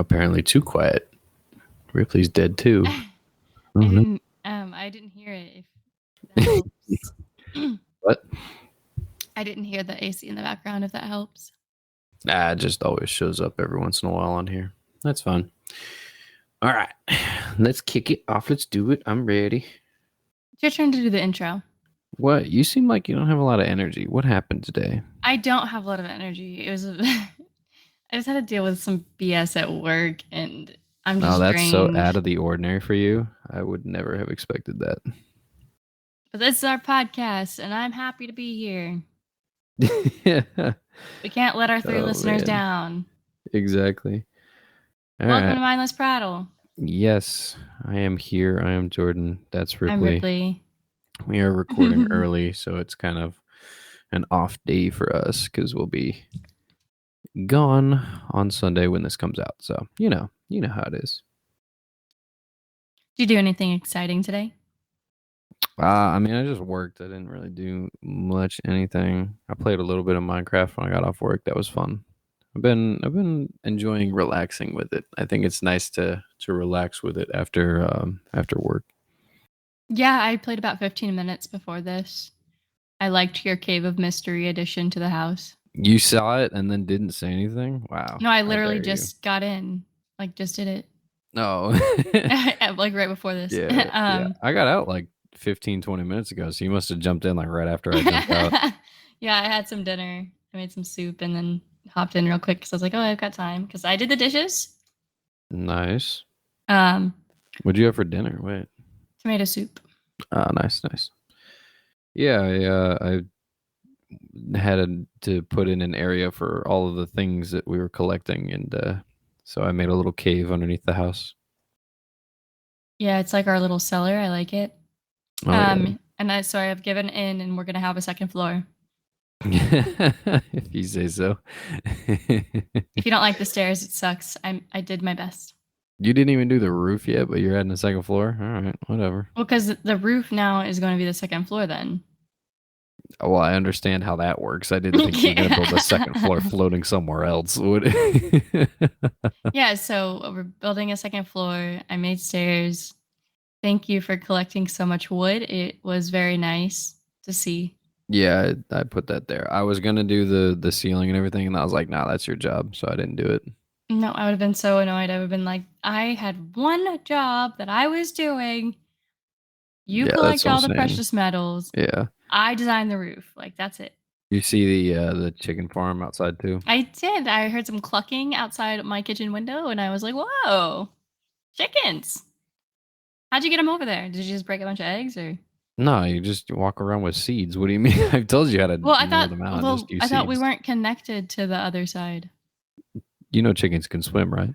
Apparently too quiet. Ripley's dead too. I didn't hear it. If that helps. What? I didn't hear the AC in the background. If that helps. Nah, it just always shows up every once in a while on here. That's fine. All right, let's kick it off. Let's do it. I'm ready. It's your turn to do the intro. What? You seem like you don't have a lot of energy. What happened today? I don't have a lot of energy. It was. I just had to deal with some BS at work, and I'm just That's so drained. out of the ordinary for you. I would never have expected that. But this is our podcast, and I'm happy to be here. Yeah. We can't let our three listeners down. Exactly. Welcome to Mindless Prattle. Yes, I am here. I am Jordan. That's Ripley. I'm Ripley. We are recording early, so it's kind of an off day for us because we'll be gone on Sunday when this comes out. So, you know how it is. Did you do anything exciting today? I just worked. I didn't really do much anything. I played a little bit of Minecraft when I got off work. That was fun. I've been enjoying relaxing with it. I think it's nice to relax with it after work. Yeah, I played about 15 minutes before this. I liked your Cave of Mystery addition to the house. You saw it and then didn't say anything? Wow. No, I literally just got in. Like, just did it. No. Like right before this. Yeah. I got out like 15, 20 minutes ago, so you must have jumped in like right after I jumped out. Yeah, I had some dinner. I made some soup and then hopped in real quick because I was like, oh, I've got time because I did the dishes. Nice. What'd you have for dinner? Wait. Tomato soup. Nice. Yeah, I had to put in an area for all of the things that we were collecting, and so I made a little cave underneath the house. Yeah, it's like our little cellar. I like it. Yeah. And I've given in, and we're gonna have a second floor. If you say so. If you don't like the stairs, it sucks. I did my best. You didn't even do the roof yet, but you're adding a second floor? All right, whatever. Well, because the roof now is going to be the second floor then. Well, I understand how that works. I didn't think you were going to build a second floor floating somewhere else. Yeah, so we're building a second floor. I made stairs. Thank you for collecting so much wood. It was very nice to see. Yeah, I put that there. I was going to do the ceiling and everything, and I was like, nah, that's your job, so I didn't do it. No, I would have been so annoyed. I would have been like, I had one job that I was doing. You collect all the precious metals. Yeah. I designed the roof. Like, that's it. You see the chicken farm outside too? I did. I heard some clucking outside my kitchen window, and I was like, whoa, chickens. How'd you get them over there? Did you just break a bunch of eggs or? No, you just walk around with seeds. What do you mean? I've told you how to them out. I thought we weren't connected to the other side. You know chickens can swim, right?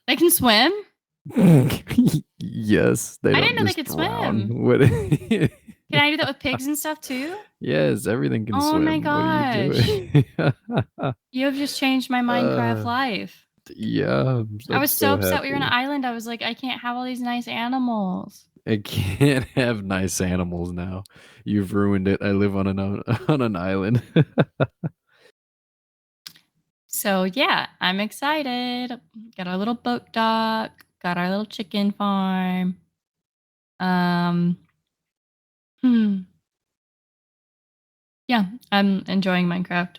They can swim? Yes. I didn't know they could swim. Can I do that with pigs and stuff too? Yes, everything can swim. Oh my gosh. You have just changed my Minecraft life. Yeah. I was so upset we were on an island. I was like, I can't have all these nice animals. I can't have nice animals now. You've ruined it. I live on an island. So yeah, I'm excited. Got our little boat dock. Got our little chicken farm. Yeah, I'm enjoying Minecraft.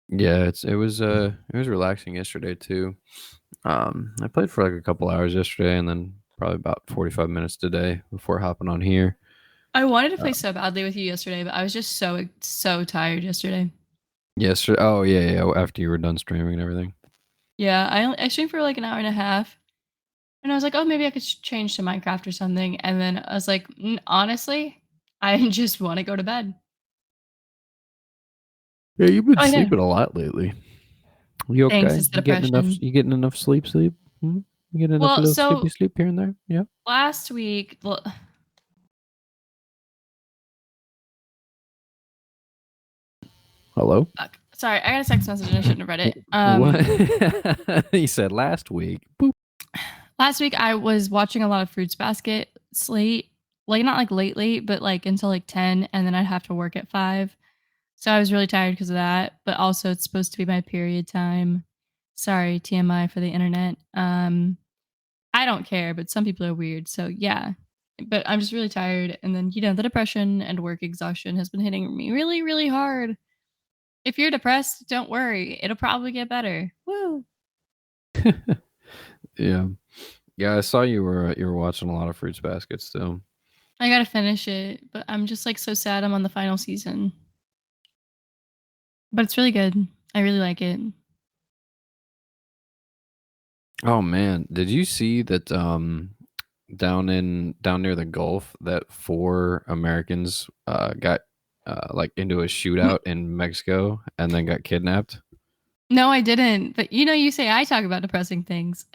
Yeah, it was relaxing yesterday too. I played for like a couple hours yesterday, and then probably about 45 minutes today before hopping on here. I wanted to play so badly with you yesterday, but I was just so tired yesterday. Yesterday? Oh yeah. After you were done streaming and everything. Yeah, I streamed for like an hour and a half, and I was like, oh, maybe I could change to Minecraft or something. And then I was like, honestly, I just want to go to bed. Yeah, you've been sleeping a lot lately. You okay? Thanks, it's depression. You getting enough sleep? You getting enough sleep here and there? Yeah. Last week, Hello? Sorry, I got a text message and I shouldn't have read it. What? He said last week. Boop. Last week I was watching a lot of Fruits Basket late. Like not like late, but like until like 10, and then I'd have to work at 5. So I was really tired because of that. But also it's supposed to be my period time. Sorry, TMI for the internet. I don't care, but some people are weird. So yeah. But I'm just really tired. And then, the depression and work exhaustion has been hitting me really, really hard. If you're depressed, don't worry. It'll probably get better. Woo. Yeah. Yeah, I saw you were watching a lot of Fruits Basket still. I gotta finish it, but I'm just like so sad I'm on the final season. But it's really good. I really like it. Oh man, did you see that down near the Gulf that four Americans got like into a shootout in Mexico and then got kidnapped? No, I didn't. But you say I talk about depressing things.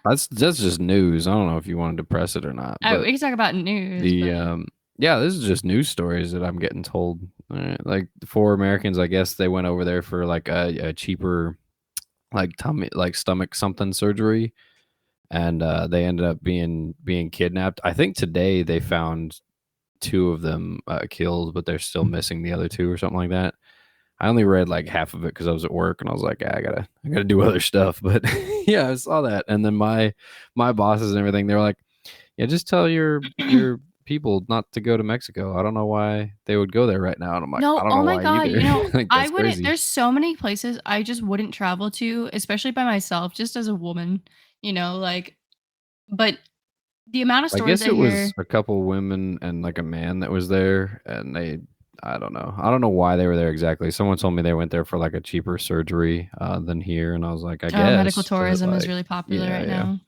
That's just news. I don't know if you want to depress it or not, but We can talk about news, the but yeah, this is just news stories that I'm getting told. Like the four Americans, I guess they went over there for like a cheaper like tummy like stomach something surgery, and they ended up being kidnapped. I think today they found two of them killed, but they're still missing the other two or something like that. I only read like half of it because I was at work and I was like, "Ah, I gotta do other stuff." But yeah, I saw that, and then my bosses and everything, they were like, "Yeah, just tell your people not to go to Mexico. I don't know why they would go there right now." And I'm like, "I no, don't oh know my why god, either." Like I that's wouldn't crazy. there's so many places I just wouldn't travel to, especially by myself, just as a woman, like but the amount of I stories guess I it was hear. a couple women and like a man that was there, and they, I don't know. I don't know why they were there exactly. Someone told me they went there for like a cheaper surgery than here, and I was like, I Medical guess, but tourism is like, really popular yeah, right yeah, now.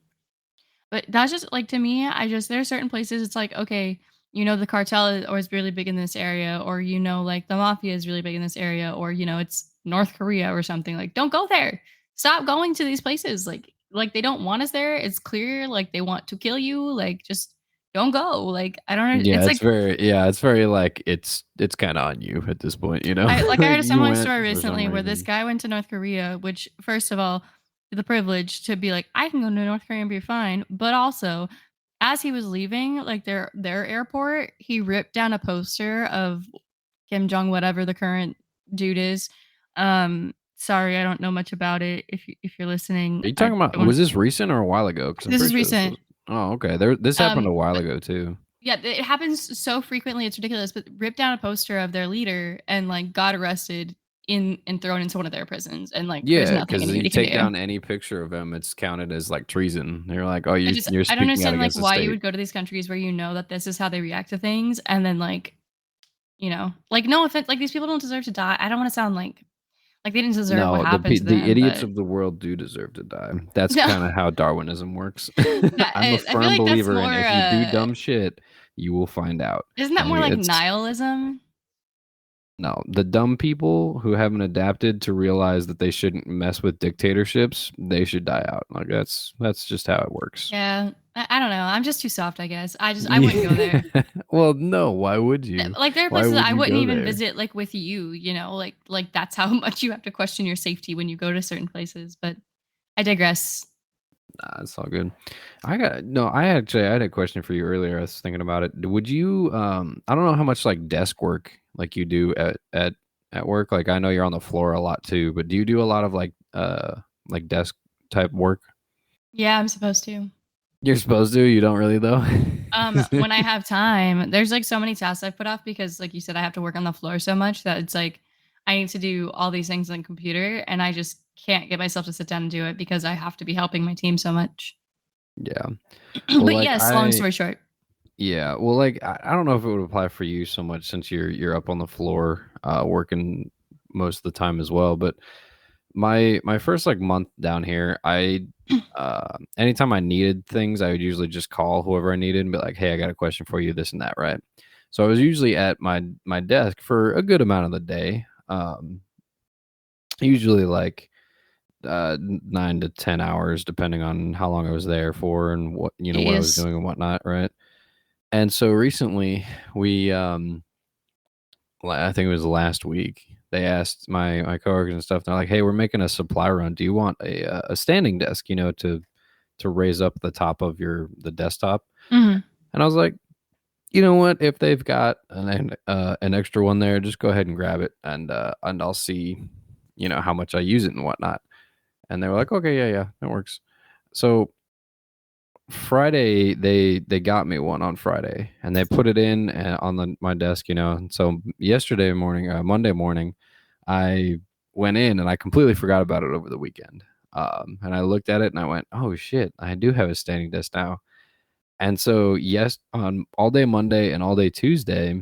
But that's just like to me, there are certain places it's like, okay, the cartel is really big in this area, or like the mafia is really big in this area, or it's North Korea or something. Like, don't go there. Stop going to these places. Like they don't want us there. It's clear, like they want to kill you. Like, just don't go. Like, I don't know. yeah. It's like It's very like it's kind of on you at this point, you know. I Like heard a you similar went story for some recently where this reason. guy went to North Korea, which first of all, the privilege to be like, I can go to North Korea and be fine, but also as he was leaving, like their airport, he ripped down a poster of Kim Jong whatever the current dude is. Sorry, I don't know much about it. If you're listening, Are you I talking about? don't want Was this recent or a while ago? Because I'm this is pretty sure this was. recent. Oh, okay. There, this happened a while But ago too. yeah, it happens so frequently, it's ridiculous, but ripped down a poster of their leader and, like, got arrested in and thrown into one of their prisons, and, like, there's Yeah, nothing because you anybody can take do. down any picture of him, it's counted as like treason. They're like, oh, you're I don't speaking out understand, like, against the why you state. would go to these countries where you know that this is how they react to things, and then, like, no offense, like, these people don't deserve to die. I don't wanna sound like they didn't deserve what No, happened to the them, idiots but of the world do deserve to die. That's no, kind of how Darwinism works. that I'm a I feel firm like that's believer in more, if you do dumb shit, you will find out. isn't that And more like it's nihilism? no, the dumb people who haven't adapted to realize that they shouldn't mess with dictatorships, they should die out. Like that's just how it works. Yeah, I don't know, I'm just too soft, I guess. I wouldn't go Yeah. there. Well, no, why would you? Like, there are Why places would I you wouldn't go even there? visit, like, with you, like, that's how much you have to question your safety when you go to certain places, but I digress. Nah, it's all good. I got no. I had a question for you earlier. I was thinking about it. Would you? I don't know how much like desk work like you do at work. Like I know you're on the floor a lot too, but do you do a lot of like desk type work? Yeah, I'm supposed to. You're supposed to. You don't really though. When I have time, there's, like, so many tasks I've put off because, like you said, I have to work on the floor so much that it's like, I need to do all these things on the computer, and I just can't get myself to sit down and do it because I have to be helping my team so much. Yeah. Well, But like yes, long I story short. yeah. Well, like I don't know if it would apply for you so much since you're up on the floor working most of the time as well, but my first like month down here, I anytime I needed things, I would usually just call whoever I needed and be like, "Hey, I got a question for you, this and that," right? So I was usually at my desk for a good amount of the day, usually like 9 to 10 hours, depending on how long I was there for and what what I was Jeez. doing and whatnot, right? And so recently, we I think it was last week. They asked my coworkers and stuff. They're like, "Hey, we're making a supply run. Do you want a standing desk? To raise up the top of the desktop?" Mhm. And I was like, "You know what? If they've got an extra one there, just go ahead and grab it, and I'll see, how much I use it and whatnot." And they were like, okay, yeah, yeah, that works. So Friday they got me one on Friday and they put it in on my desk, you know. And so yesterday morning, Monday morning, I went in and I completely forgot about it over the weekend. And I looked at it and I went, oh shit, I do have a standing desk now. And so yes, on all day Monday and all day Tuesday,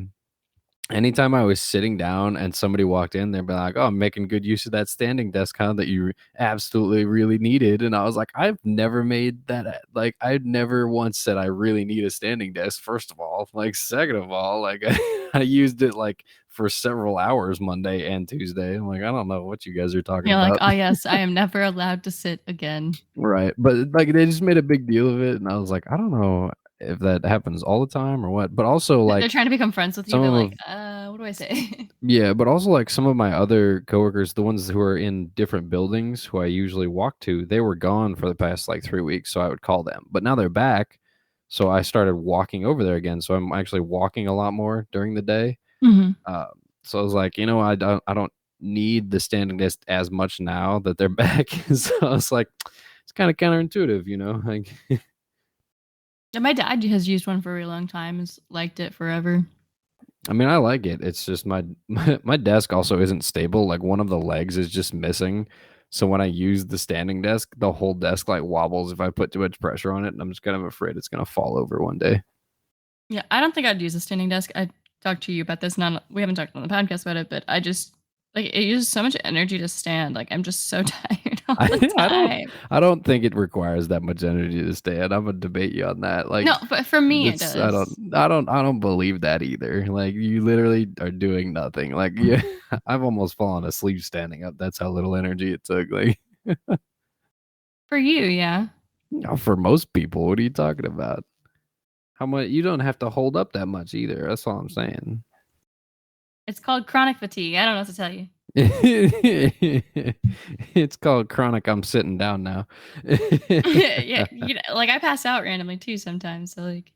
anytime I was sitting down and somebody walked in, they'd be like, "Oh, I'm making good use of that standing desk, huh? That you absolutely really needed." And I was like, "I've never made that. Like, I've never once said I really need a standing desk. First of all, like, second of all, like, I used it like for several hours Monday and Tuesday. I'm like, I don't know what you guys are talking You're like, about, "Oh, yes, I am never allowed to sit again." right? But like, they just made a big deal of it, and I was like, I don't know if that happens all the time or what. But also, They're like, trying to become friends with you. some They're like, of what do I say?" Yeah, but also like some of my other coworkers, the ones who are in different buildings who I usually walk to, they were gone for the past like 3 weeks, so I would call them. But now they're back, so I started walking over there again. So I'm actually walking a lot more during the day. Mhm. Uh, so I was like, I don't need the standing desk as much now that they're back. So I was like, it's kind of counterintuitive, you know. Like, Yeah, my dad has used one for a really long time, has liked it forever. I mean, I like it. It's just my desk also isn't stable. Like one of the legs is just missing. So when I use the standing desk, the whole desk like wobbles if I put too much pressure on it, and I'm just kind of afraid it's gonna fall over one day. Yeah, I don't think I'd use a standing desk. I talked to you about this. Not we haven't talked on the podcast about it, but I just like it uses so much energy to stand. Like I'm just so tired all I the I don't time. I don't think it requires that much energy to stand. I'm gonna debate you on that. Like No, but for me it it's does. I don't believe that either. Like you literally are doing nothing. Like yeah, I've almost fallen asleep standing up. That's how little energy it took. Like For you, yeah. for most people, what are you talking about? How much you don't have to hold up that much either. That's all I'm saying. It's called chronic fatigue. I don't know what to tell you. It's called chronic. I'm sitting down now. Yeah, like I pass out randomly too sometimes. So like,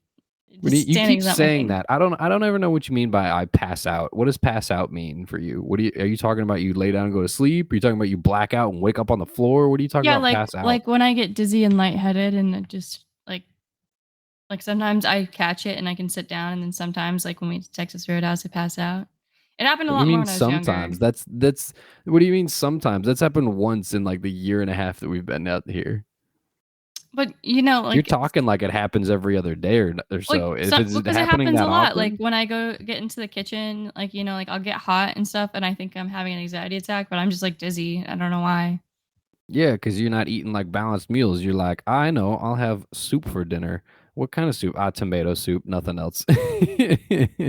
When just you standing keep is not my saying thing. that, I don't ever know what you mean by I pass out. What does pass out mean for you? What do you are you talking about? You lay down and go to sleep? Are you talking about you black out and wake up on the floor? What are you talking Yeah, about? Pass out? like when I get dizzy and lightheaded, and it just like sometimes I catch it and I can sit down, and then sometimes like when we Texas Roadhouse, I pass out. It happened a What do you lot more mean when I was younger. sometimes? That's what do you mean sometimes? That's happened once in like the year and a half that we've been out here. But You're talking like it happens every other day or like so. If some it's because it happening happens a that lot. Like often, when I go get into the kitchen, like like I'll get hot and stuff, and I think I'm having an anxiety attack, but I'm just like dizzy. I don't know why. yeah, because you're not eating like balanced meals. You're like, I know, I'll have soup for dinner. What kind of soup? Ah, tomato soup, nothing else. Yeah,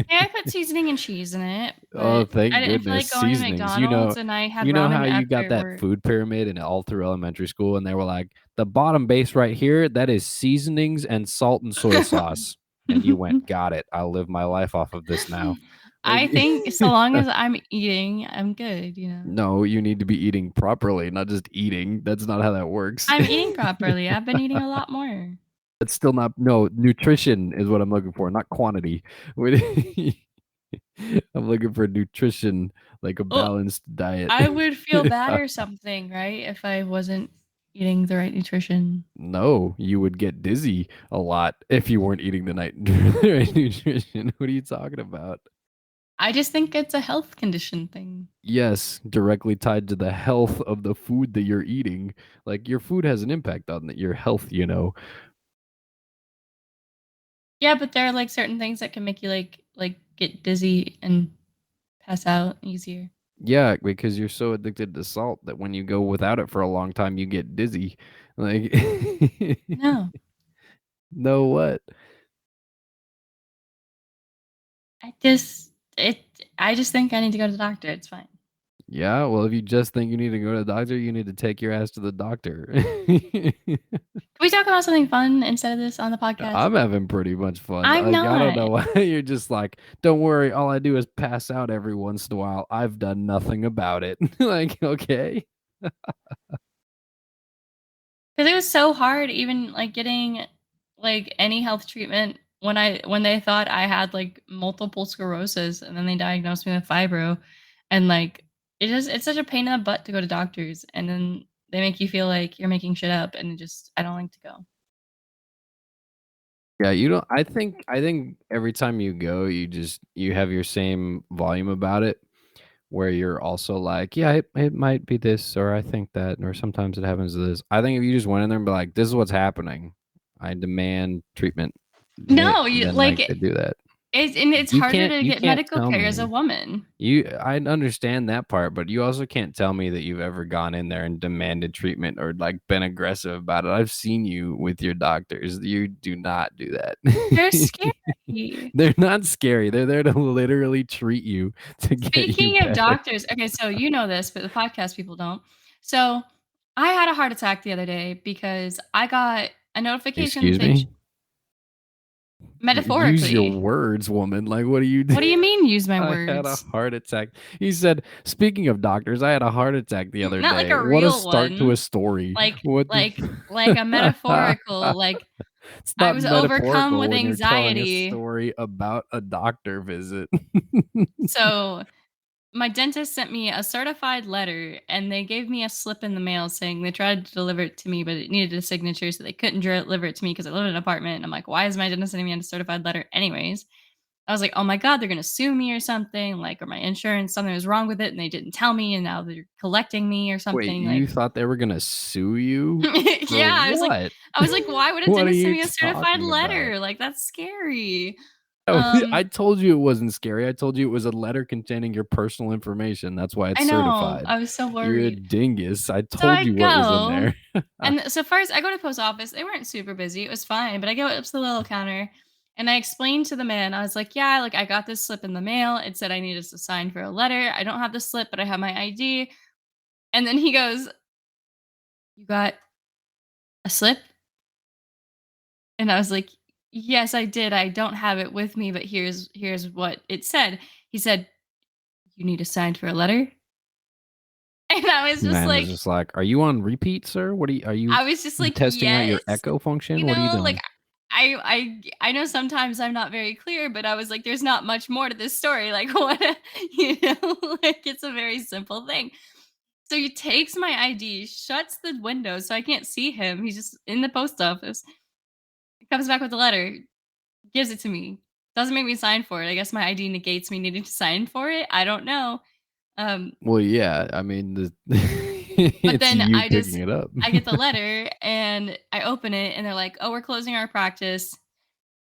I put seasoning and cheese in it, Oh, but I thank didn't feel goodness. like going to Seasonings. McDonald's, and I had You know how ramen you got after that work. food pyramid and all through elementary school, and they were like, the bottom base right here, that is seasonings and salt and soy sauce. And you went, got it. I'll live my life off of this now. Like I think so long as I'm eating, I'm good. no, you need to be eating properly, not just eating. That's not how that works. I'm eating properly. I've been eating a lot more. That's still not no nutrition is what I'm looking for, not quantity. I'm looking for nutrition, like a Well, balanced diet. I would feel bad or something, right? If I wasn't eating the right nutrition. No, you would get dizzy a lot if you weren't eating the night the right nutrition. What are you talking about? I just think it's a health condition thing. Yes, directly tied to the health of the food that you're eating. Like your food has an impact on your health, you know. Yeah, but there are like certain things that can make you like get dizzy and pass out easier. Yeah, because you're so addicted to salt that when you go without it for a long time, you get dizzy. Like, No, no, what? I just it. I just think I need to go to the doctor. It's fine. Yeah, well, if you just think you need to go to the doctor, you need to take your ass to the doctor. Can we talk about something fun instead of this on the podcast? I'm having pretty much fun. I'm Like, I don't not. know why you're just like, don't worry, all I do is pass out every once in a while. I've done nothing about it. Like, okay. Because it was so hard even, like, getting, like, any health treatment when they thought I had, like, multiple sclerosis, and then they diagnosed me with fibro, and, like, it's such a pain in the butt to go to doctors, and then They make you feel like you're making shit up, and I don't like to go. Yeah, you don't I think every time you go, you have your same volume about it, where you're also like, "Yeah, it might be this," or "I think that," or "Sometimes it happens to this." I think if you just went in there and be like, "This is what's happening. I demand treatment," No, and you then, like like, they do that. it's You harder can't to you get can't medical tell care as a me woman. I understand that part, but you also can't tell me that you've ever gone in there and demanded treatment or, like, been aggressive about it. I've seen you with your doctors. You do not do They're that. scary. They're not scary. They're there to literally treat you to get you Speaking of better. doctors, okay, so you know this, but the podcast people don't. So, I had a heart attack the other day because I got a notification that Excuse they me? Use your metaphorically. words, woman. Like, what do you do? What do you mean use my I had a words? heart attack. He said, "Speaking of doctors, I had a heart attack the other Not like day." a What a real start to a one. story. Like What the like like a metaphorical, like It's I not was overcome metaphorical with when you're telling a anxiety. story about a doctor visit. So, my dentist sent me a certified letter and they gave me a slip in the mail saying they tried to deliver it to me, but it needed a signature, so they couldn't deliver it to me because I live in an apartment. And I'm like, why is my dentist sending me a certified letter anyways? I was like, oh my God, they're gonna sue me or something, like, or my insurance, something was wrong with it and they didn't tell me and now they're collecting me or Wait, something. Like you thought they were gonna sue you? For yeah, what? I was like, why would a What are dentist send you me a certified talking about? letter? Like, that's scary. Oh, I Um, told you it wasn't scary. I told you it was a letter containing your personal information. That's why it's I know. certified. I was so You're a worried. dingus. I So told I you what was in go, there. and so first I go to the post office. They weren't super busy. It was fine, but I go up to the little counter and I explained to the man, I was like, yeah, like I got this slip in the mail. It said I needed to sign for a letter. I don't have the slip, but I have my ID. And then he goes, you got a slip? And I was like, yes, I did. I don't have it with me, but here's what it said. He said, you need to sign for a letter? And I was just Man is like, just like, "Are you on repeat, sir? What are you I was just like, testing out your "Yes." echo function? What are you Like, doing?" I know sometimes I'm not very clear, but I was like, "There's not much more to this story." Like, what like, it's a very simple thing. So he takes my ID, shuts the window so I can't see him. He's just in the post office. He comes back with a letter, gives it to me. Doesn't make me sign for it. I guess my ID negates me needing to sign for it. I don't know. Um, Well, yeah, I mean, the but it's then you picking it up. I get the letter and I open it and they're like, "Oh, we're closing our practice.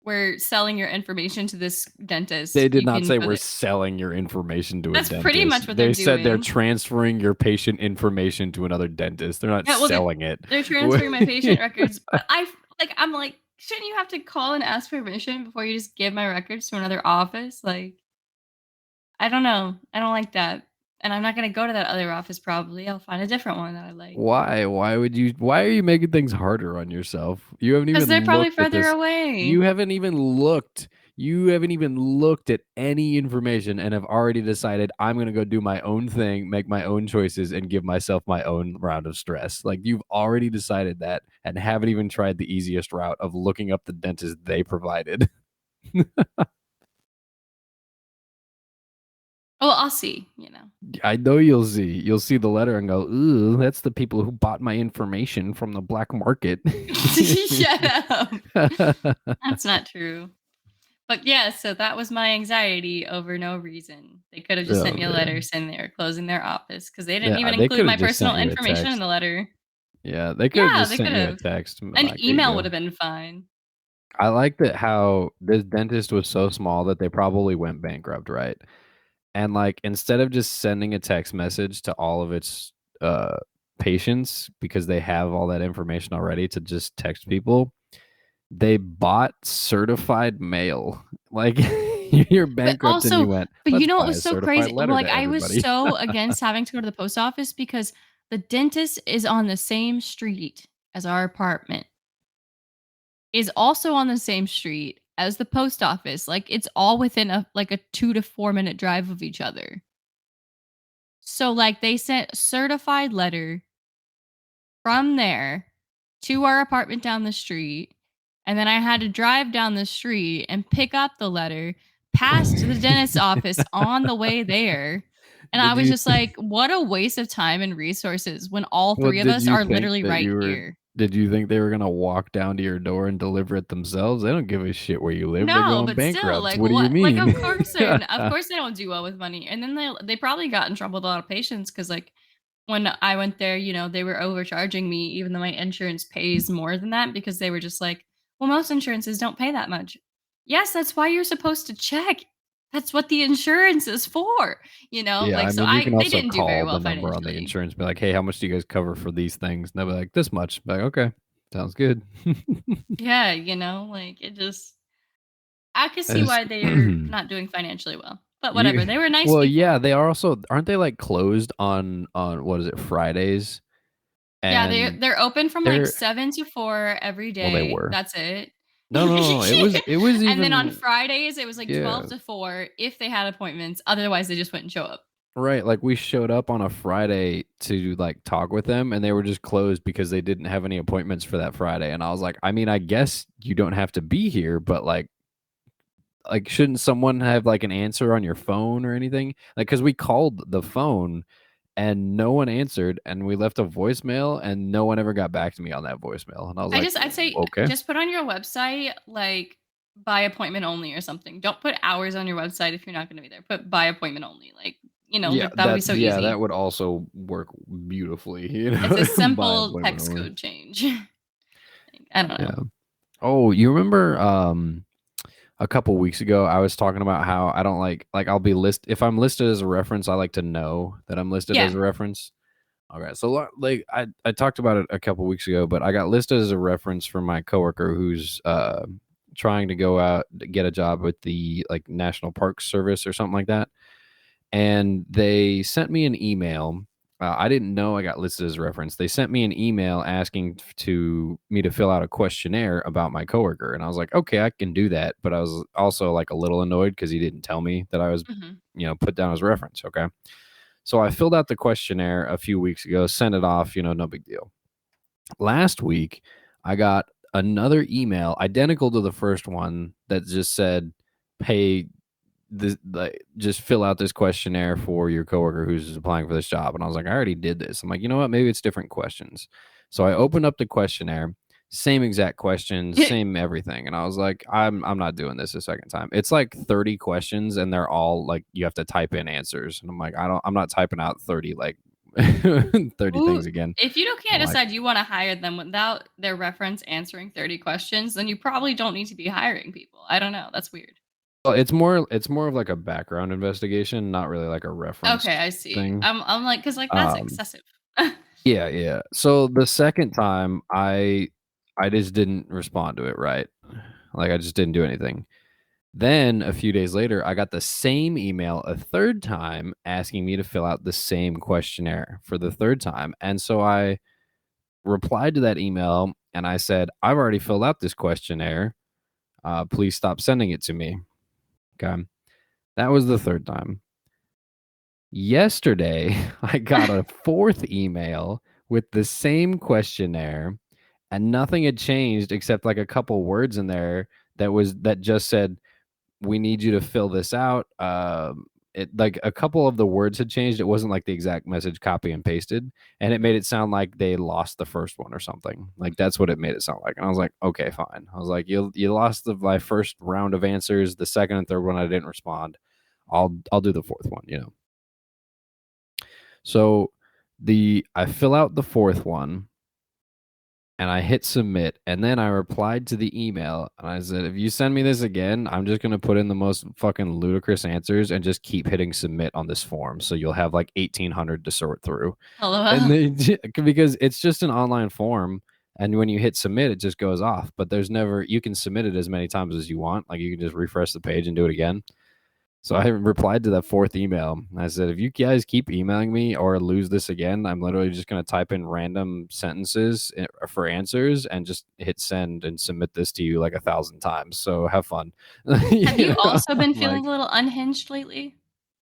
We're selling your information to this dentist. They did You not can say go we're there." selling your information to a That's pretty dentist. much what they're They said they're doing. transferring your patient information to another dentist. They're not Yeah, well, selling it. they're transferring my patient records, but I'm like, shouldn't you have to call and ask permission before you just give my records to another office? Like, I don't know. I don't like that. And I'm not gonna go to that other office probably. I'll find a different one that I like. Why? Why are you making things harder on yourself? You haven't 'Cause even they're probably looked at further this. away. You haven't even looked. You haven't even looked at any information and have already decided I'm going to go do my own thing, make my own choices and give myself my own round of stress. Like you've already decided that and haven't even tried the easiest route of looking up the dentist they provided. Well, I'll see. I know you'll see. You'll see the letter and go, "Ooh, that's the people who bought my information from the black market." Shut up. That's not true. But yeah, so that was my anxiety over no reason. They could have just sent Oh me a letter man. saying they were closing their office because they didn't Yeah, even they include could my have just personal sent you a information in text. the letter. Yeah, they could have Yeah, just they sent could you a have. text and been An like, "Here you email would go." have been fine. I like that how this dentist was so small that they probably went bankrupt, right? And like instead of just sending a text message to all of its uh patients because they have all that information already to just text people, they bought certified mail. Like you're But bankrupt and also, you went, but you "Let's know what buy was a so certified crazy? letter Like to I was everybody." so against having to go to the post office because the dentist is on the same street as our apartment. Is also on the same street as the post office. Like it's all within a 2 to 4 minute drive of each other. So like they sent a certified letter from there to our apartment down the street. And then I had to drive down the street and pick up the letter past the dentist's office on the way there. And I Did was you just like, what a waste of time and resources when all well, three of did us you are think literally that right you were here. did you think they were gonna walk down to your door and deliver it themselves? They don't give a shit where you live. They're No, going but still, bankrupt. like What do you what? Like mean? of course they don't do well with money. And then they probably got in trouble with a lot of patients because like when I went there, they were overcharging me even though my insurance pays more than that because they were just like, well, most insurances don't pay that much. Yes, that's why you're supposed to check. That's what the insurance is for, Yeah, Like I so mean, you can they also didn't do very call the well number on the financially. insurance, be like, "Hey, how much do you guys cover for these things?" And they'll be like, "This much." Be like, "Okay, sounds good." Yeah, like it just I could see As why they're not doing financially well. But you, whatever, they were nice well, people. yeah, they are also aren't they like closed on what is it Fridays? Yeah, And they're open from, like, they're 7 to 4 every well, they day, were. that's it. No, no, no, no. It was And then on even Fridays, it was, like, yeah. 12 to 4 if they had appointments, otherwise they just wouldn't show up. Right, like, we showed up on a Friday to, like, talk with them, and they were just closed because they didn't have any appointments for that Friday, and I was like, "I mean, I guess you don't have to be here, but, like, shouldn't someone have, like, an answer on your phone or anything?" Like, because we called the phone, and no one answered, and we left a voicemail, and no one ever got back to me on that voicemail, and I was like, I'd say Okay." just put on your website, like, by appointment only or something. Don't put hours on your website if you're not gonna be there. Put by appointment only, like, Yeah, that would be so that easy. would also work beautifully, It's a by simple appointment text only. code change. Like, I don't Yeah. know. Oh, you remember, a couple weeks ago, I was talking about how I don't like I'll be if I'm listed as a reference, I like to know that I'm listed as Yeah. a reference. Okay, so like I talked about it a couple weeks ago, but I got listed as a reference for my coworker who's trying to go out get a job with the like National Park Service or something like that, and they sent me an email. I didn't know I got listed as a reference. They sent me an email asking to me to fill out a questionnaire about my coworker, and I was like, okay, I can do that. But I was also like a little annoyed because he didn't tell me that I was, Mhm. put down as a reference. Okay, so I filled out the questionnaire a few weeks ago, sent it off. No big deal. Last week, I got another email identical to the first one that just said, "Hey, just fill out this questionnaire for your coworker who's applying for this job." And I was like, I already did this. I'm like, you know what? Maybe it's different questions. So I opened up the questionnaire, same exact questions, same everything. And I was like, I'm not doing this a second time. It's like 30 questions and they're all like you have to type in answers. And I'm like, I'm not typing out 30 like 30 Who things again. if you don't I'm can't like, decide you wanna hire them without their reference answering 30 questions, then you probably don't need to be hiring people. I don't know, that's weird. well, it's more of like a background investigation, not really like a reference Okay, I see. thing. I'm like, cause like, that's Um, excessive. Yeah, yeah. So the second time, I just didn't respond to it right. Like I just didn't do anything. Then a few days later, I got the same email a third time asking me to fill out the same questionnaire for the third time. And so I replied to that email and I said, "I've already filled out this questionnaire. Please stop sending it to me." Okay. That was the third time. Yesterday, I got a fourth email with the same questionnaire and nothing had changed except like a couple words in there that just said, "We need you to fill this out." It like a couple of the words had changed. It wasn't like the exact message copy and pasted, and it made Mhm. it sound like they lost the first one or something. Like that's what it made it sound like. And I was like, okay, fine. I was like, you lost my first round of answers. The second and third one I didn't respond. I'll do the fourth one. So I fill out the fourth one and I hit submit, and then I replied to the email and I said, if you send me this again, I'm just gonna put in the most fucking ludicrous answers and just keep hitting submit on this form, so you'll have like 1,800 to sort through. And LOL. they because it's just an online form, and when you hit submit, it just goes off. But there's never you can submit it as many times as you want. Like you can just refresh the page and do it again. So I replied to that fourth email. I said, if you guys keep emailing me or lose this again, I'm literally just going to type in random sentences for answers and just hit send and submit this to you like 1,000 times. So have fun. Have you also been Like, feeling a little unhinged lately?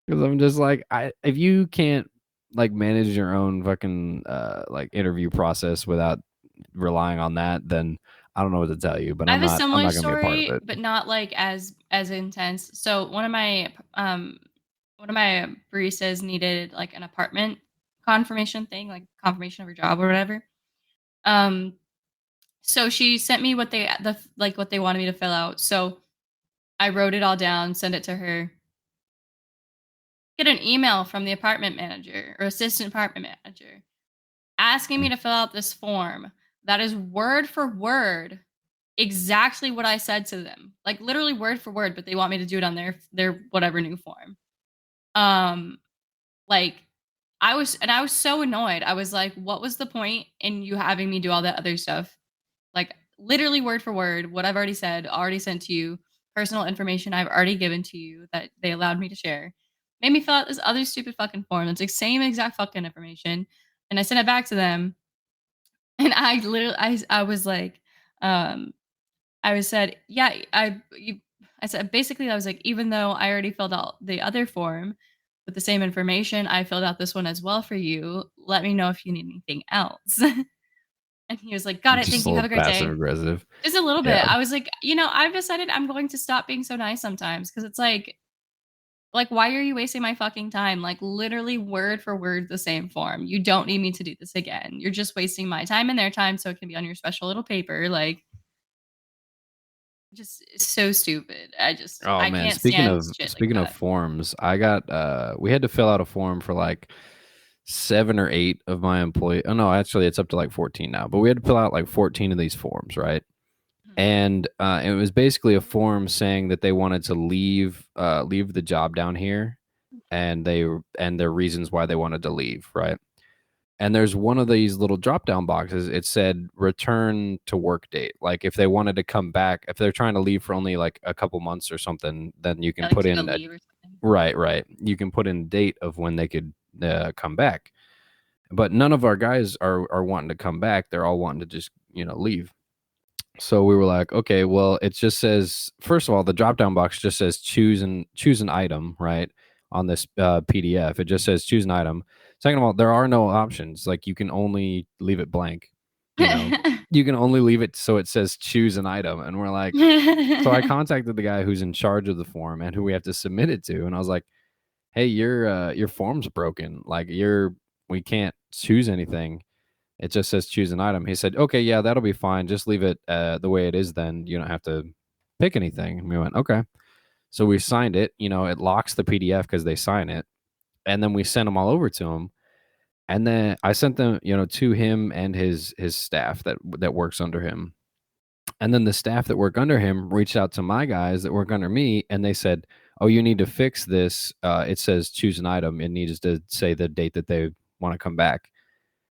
because I'm just like, if you can't like manage your own fucking like interview process without relying on that, then I don't know what to tell you. But I I'm have a not. I'm similar not going to be a part of story, it. but not like as intense. So one of my one of my baristas needed like an apartment confirmation thing, like confirmation of her job or whatever. Um, so she sent me what what they wanted me to fill out. So I wrote it all down, sent it to her. Get an email from the apartment manager or assistant apartment manager asking me to fill out this form that is word for word exactly what I said to them. Like literally word for word, but they want me to do it on their whatever new form. Um like I was so annoyed. I was like, what was the point in you having me do all that other stuff? Like literally word for word, what I've already said, already sent to you, personal information I've already given to you that they allowed me to share. Made me fill out this other stupid fucking form. It's like same exact fucking information. And I sent it back to them. And I was like, um, I was said, yeah, I said basically I was like, even though I already filled out the other form with the same information, I filled out this one as well for you. Let me know if you need anything else. And he was like, got it, Just thank a you, have little a great passive day. aggressive. Just a little bit. Yeah. I was like, I've decided I'm going to stop being so nice sometimes because it's like, why are you wasting my fucking time? Like literally word for word the same form. You don't need me to do this again. You're just wasting my time and their time so it can be on your special little paper. Like just it's so stupid. Oh I man, can't stand shit like speaking of that. forms, I got we had to fill out a form for like 7 or 8 of my employee. Oh no, actually it's up to like 14 now, but we had to fill out like 14 of these forms, right? Mhm. And it was basically a form saying that they wanted to leave the job down here, and their reasons why they wanted to leave, right? And there's one of these little drop down boxes. It said return to work date. Like if they wanted to come back, if they're trying to leave for only like a couple months or something, then you can Yeah, like put take a in a leave or something. right. You can put in a date of when they could come back. But none of our guys are wanting to come back. They're all wanting to just leave. So we were like, okay, well, it just says first of all, the drop down box just says choose an item, right? On this PDF, it just says choose an item. Second of all, there are no options. Like you can only leave it blank. You know, you can only leave it so it says choose an item, and we're like, so I contacted the guy who's in charge of the form and who we have to submit it to, and I was like, hey, your form's broken. Like we can't choose anything. It just says choose an item. He said, okay, yeah, that'll be fine. Just leave it the way it is then. You don't have to pick anything. And we went, okay. So we signed it. It locks the PDF because they sign it. And then we sent them all over to him. And then I sent them, to him and his staff that works under him. And then the staff that work under him reached out to my guys that work under me, and they said, "Oh, you need to fix this. It says choose an item. It needs to say the date that they want to come back."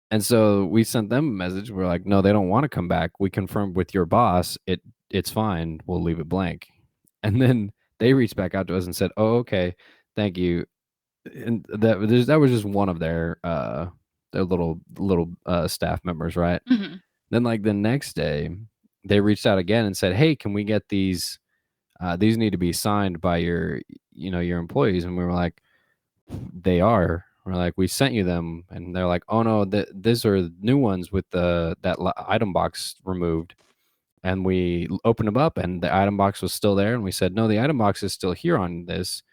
And so we sent them a message. We're like, no, they don't want to come back. We confirmed with your boss. It's fine. We'll leave it blank. And then they reached back out to us and said, oh, okay, thank you. And that was just one of their little staff members, right? Mhm. Then like the next day, they reached out again and said, hey, can we get these? These need to be signed by your employees. And we were like, they are. We're like, we sent you them, and they're like, oh no, these are new ones with that item box removed. And we opened them up, and the item box was still there. And we said, no, the item box is still here on this.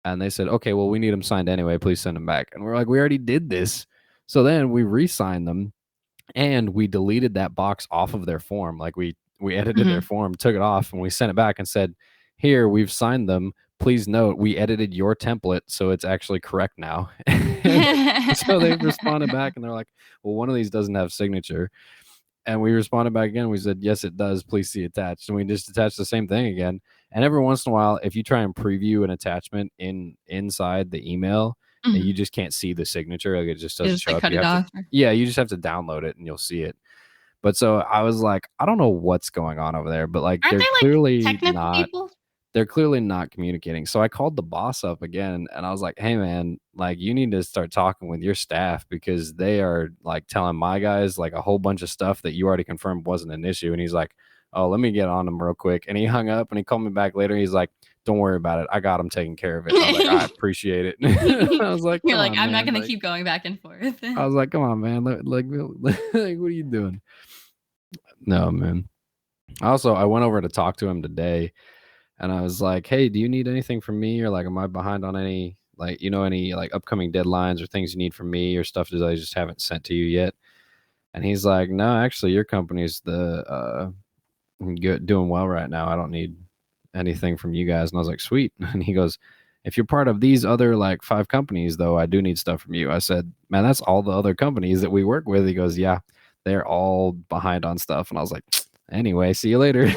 And they said, okay, well, we need them signed anyway. Please send them back. And we're like, we already did this. So then we re-signed them, and we deleted that box off of their form. Like we edited their Mhm. form, took it off, and we sent it back and said, "Here, we've signed them. Please note we edited your template so it's actually correct now." And so they responded back and they're like, "Well, one of these doesn't have signature." And we responded back again. We said, "Yes, it does. Please see attached." And we just attached the same thing again. And every once in a while, if you try and preview an attachment inside the email, you Mhm. just can't see the signature. Like it just doesn't Just show like up. cut You it have to, off. yeah, you just have to download it and you'll see it. But so I was like, I don't know what's going on over there, but like Aren't they like technical people? they're clearly not communicating. So I called the boss up again and I was like, "Hey man, like you need to start talking with your staff because they are like telling my guys like a whole bunch of stuff that you already confirmed wasn't an issue." And he's like, "Oh, let me get on them real quick." And he hung up and he called me back later. He's like, "Don't worry about it. I got him taken care of it." And I was like, "I appreciate it." I was like, You're "Come like, on, "I'm not man. gonna Like keep going back and forth." I was like, "Come on, man. Like what are you doing?" No, man. Also, I went over to talk to him today, and I was like, "Hey, do you need anything from me, or like, am I behind on Like, any like upcoming deadlines or things you need from me or stuff that I just haven't sent to you yet?" And he's like, "No, actually, your company's doing well right now. I don't need anything from you guys." And I was like, "Sweet." And he goes, "If you're part of these other like 5 companies, though, I do need stuff from you." I said, "Man, that's all the other companies that we work with." He goes, "Yeah, they're all behind on stuff." And I was like, "Anyway, see you later."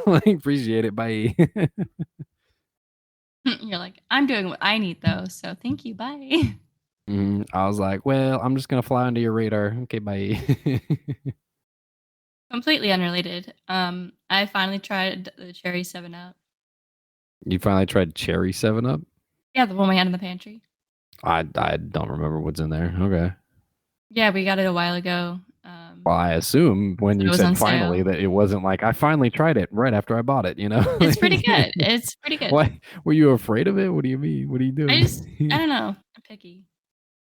Like, appreciate it. Bye. You're like, I'm doing what I need though, so thank you. Bye. I was like, "Well, I'm just gonna fly under your radar. Okay, bye." Completely unrelated. I finally tried the cherry 7 Up. You finally tried cherry 7 Up? Yeah, the one we had in the pantry. I don't remember what's in there. Okay. Yeah, we got it a while ago. Well, I assume when Said you it was said on finally sale. that it wasn't like I finally tried it right after I bought it, you know? It's pretty good. It's pretty good. Why were you afraid of it? What do you mean? What are you I doing? don't know. I'm picky.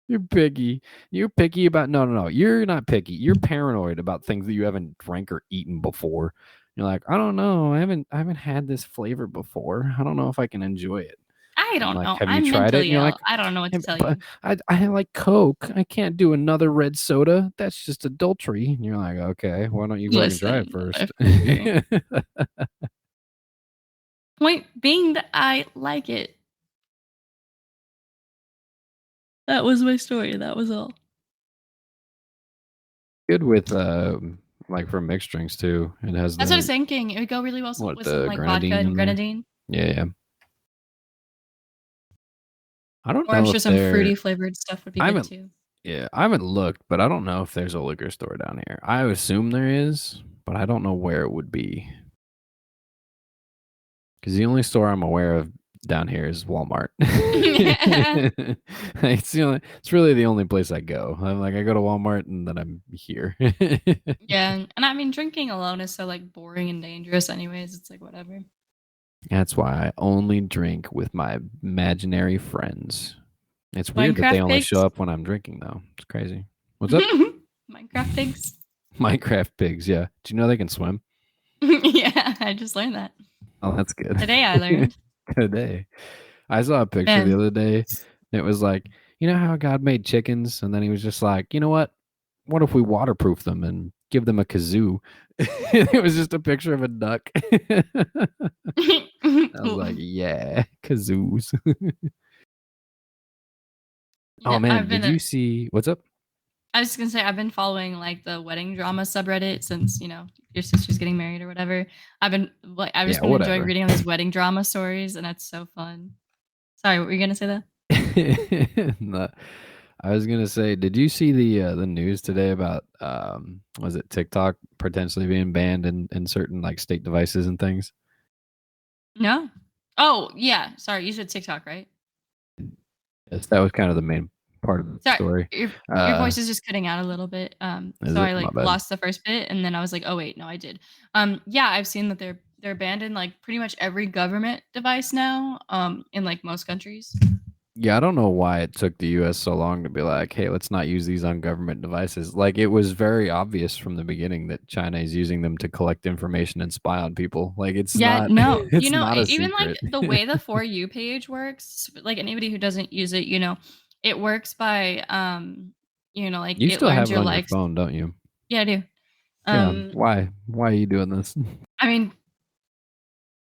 You're picky. You're picky about no, no, no. You're not picky. You're paranoid about things that you haven't drank or eaten before. You're like, I don't know. I haven't had this flavor before. I don't know if I can enjoy it. I I'm don't like, know. have you I'm tried it? And mentally you're ill. like, I don't know what to tell But you. I like Coke. I can't do another red soda. That's just adultery." And you're like, okay, why don't you fucking try it Listen, first? if okay. Point being that I like it. That was my story. That was all. Good with like for mixed drinks too. It has That's what I was the thinking. It would go really well what with some the like vodka grenadine and in there. grenadine, Yeah, yeah. I don't or I'm know sure if some there. fruity flavored stuff would be I good haven't. too. Yeah, I haven't looked, but I don't know if there's a liquor store down here. I assume there is, but I don't know where it would be. Because the only store I'm aware of down here is Walmart. It's really the only place I go. I'm like I go to Walmart and then I'm here. Yeah, and I mean, drinking alone is so like boring and dangerous. Anyways, it's like whatever. That's why I only drink with my imaginary friends. It's weird that they Minecraft only show pigs. up when I'm drinking though. It's crazy. What's up? Minecraft pigs. Minecraft pigs, yeah. Do you know they can swim? Yeah, I just learned that Oh, that's good. today. I learned. Today. I saw a picture the Man, other day. It was like, you know how God made chickens, and then he was just like, you know what? What if we waterproof them and give them a kazoo? It was just a picture of a duck. I was like, yeah, kazoos. Oh man, I've did been. you see what's up? I was just gonna say I've been following like the wedding drama subreddit since your sister's getting married or whatever. I've Yeah, just been enjoying whatever. reading all these wedding drama stories, and that's so fun. Sorry, what were you gonna say though? No, I was gonna say, did you see the news today about was it TikTok potentially being banned in certain like state devices and things? No. Oh yeah, sorry. You said TikTok, right? Yes, that was kind of the main part of the Sorry, story. your voice is just cutting out a little bit. Is So it I my like bad? lost the first bit, and then I was like, oh wait, no, I did. Yeah, I've seen that they're banned in like pretty much every government device now. In like most countries. Yeah, I don't know why it took the US so long to be like, hey, let's not use these on government devices. Like it was very obvious from the beginning that China is using them to collect information and spy on people. Like it's Yeah, not no, it's not a even like secret. the way the For You page works, like anybody who doesn't use it, it works by like You it still learns have it your on your likes. phone, don't you? Yeah, I do. Yeah. Um, Why? Why are you doing this? I mean,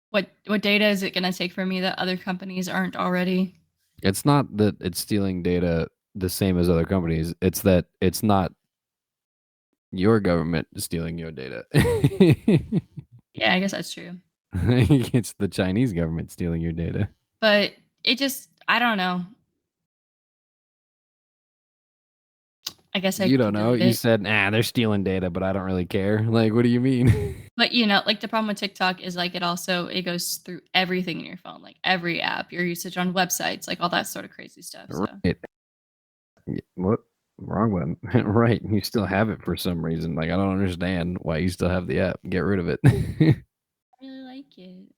what data is it gonna take from me that other companies aren't already? It's not that it's stealing data the same as other companies. It's that it's not your government stealing your data. Yeah, I guess that's true. It's the Chinese government stealing your data. But it just I don't know. I guess I You don't could know. delete You it. said, nah, they're stealing data, but I don't really care. Like, what do you mean? But like the problem with TikTok is like it goes through everything in your phone, like every app, your usage on websites, like all that sort of crazy stuff. So Right. What? Wrong one. Right. You still have it for some reason. Like, I don't understand why you still have the app. Get rid of it. I really like it.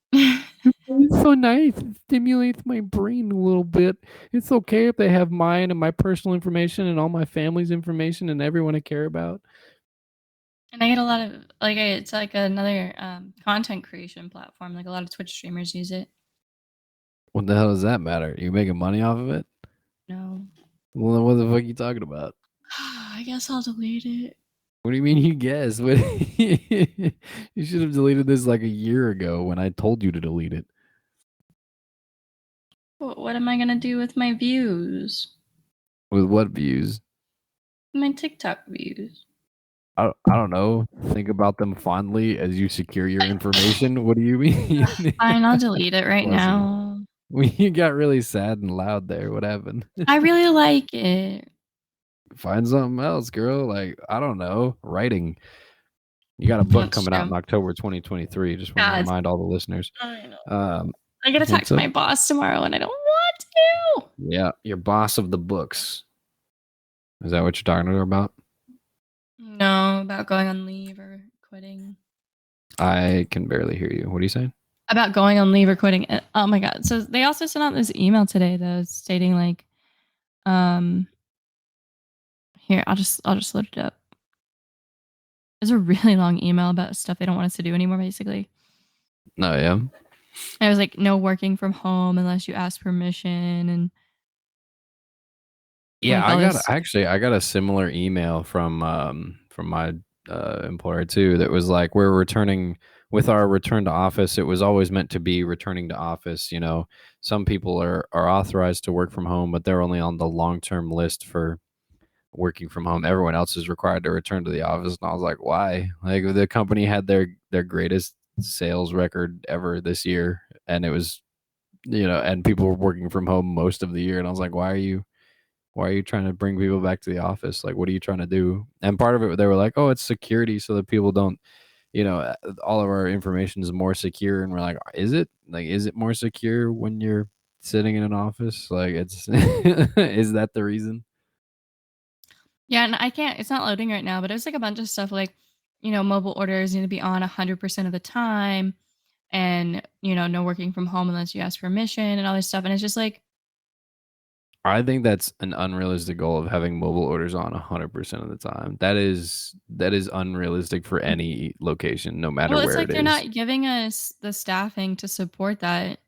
It's so nice. It stimulates my brain a little bit. It's okay if they have mine and my personal information and all my family's information and everyone I care about. And I get a lot of it's like another content creation platform. Like a lot of Twitch streamers use it. What the hell does that matter? You making money off of it? No. Well, what the fuck are you talking about? I guess I'll delete it. What do you mean you guess? What you should have deleted this like a year ago when I told you to delete it. What am I gonna do with my views? With what views? My TikTok views. I don't know. Think about them fondly as you secure your information. What do you mean? Fine, I'll delete it right Bless you. now. Well, you got really sad and loud there. What happened? I really like it. Find something else, girl. Like, I don't know. Writing. You got a book That's coming out true. in October 2023. Just want to God, remind all the listeners. I know. Um, I gotta talk what's to up? my boss tomorrow, and I don't want to. Yeah, you're boss of the books. Is that what you're talking to her about? No, about going on leave or quitting. I can barely hear you. What are you saying? About going on leave or quitting. Oh my god! So they also sent out this email today, though, stating like, um, here I'll just load it up. It's a really long email about stuff they don't want us to do anymore, basically. No, yeah. It was like no working from home unless you ask permission and Yeah, like all this. I got a similar email from my employer too that was like we're returning with our return to office. It was always meant to be returning to office. You know, some people are authorized to work from home, but they're only on the long term list for working from home. Everyone else is required to return to the office, and I was like, why? Like the company had their greatest sales record ever this year, and it was and people were working from home most of the year, and I was like, why are you trying to bring people back to the office? Like, what are you trying to do? And part of it, they were like, oh, it's security so that people don't, all of our information is more secure. And we're like, is it? Like, is it more secure when you're sitting in an office? Like, it's, is that the reason? Yeah, and I can't. It's not loading right now, but it was like a bunch of stuff like, mobile orders need to be on 100% of the time, and no working from home unless you ask permission and all this stuff. And it's just like, I think that's an unrealistic goal of having mobile orders on 100% of the time. That is unrealistic for any location, no matter well, it's where like it they're is. not giving us the staffing to support that.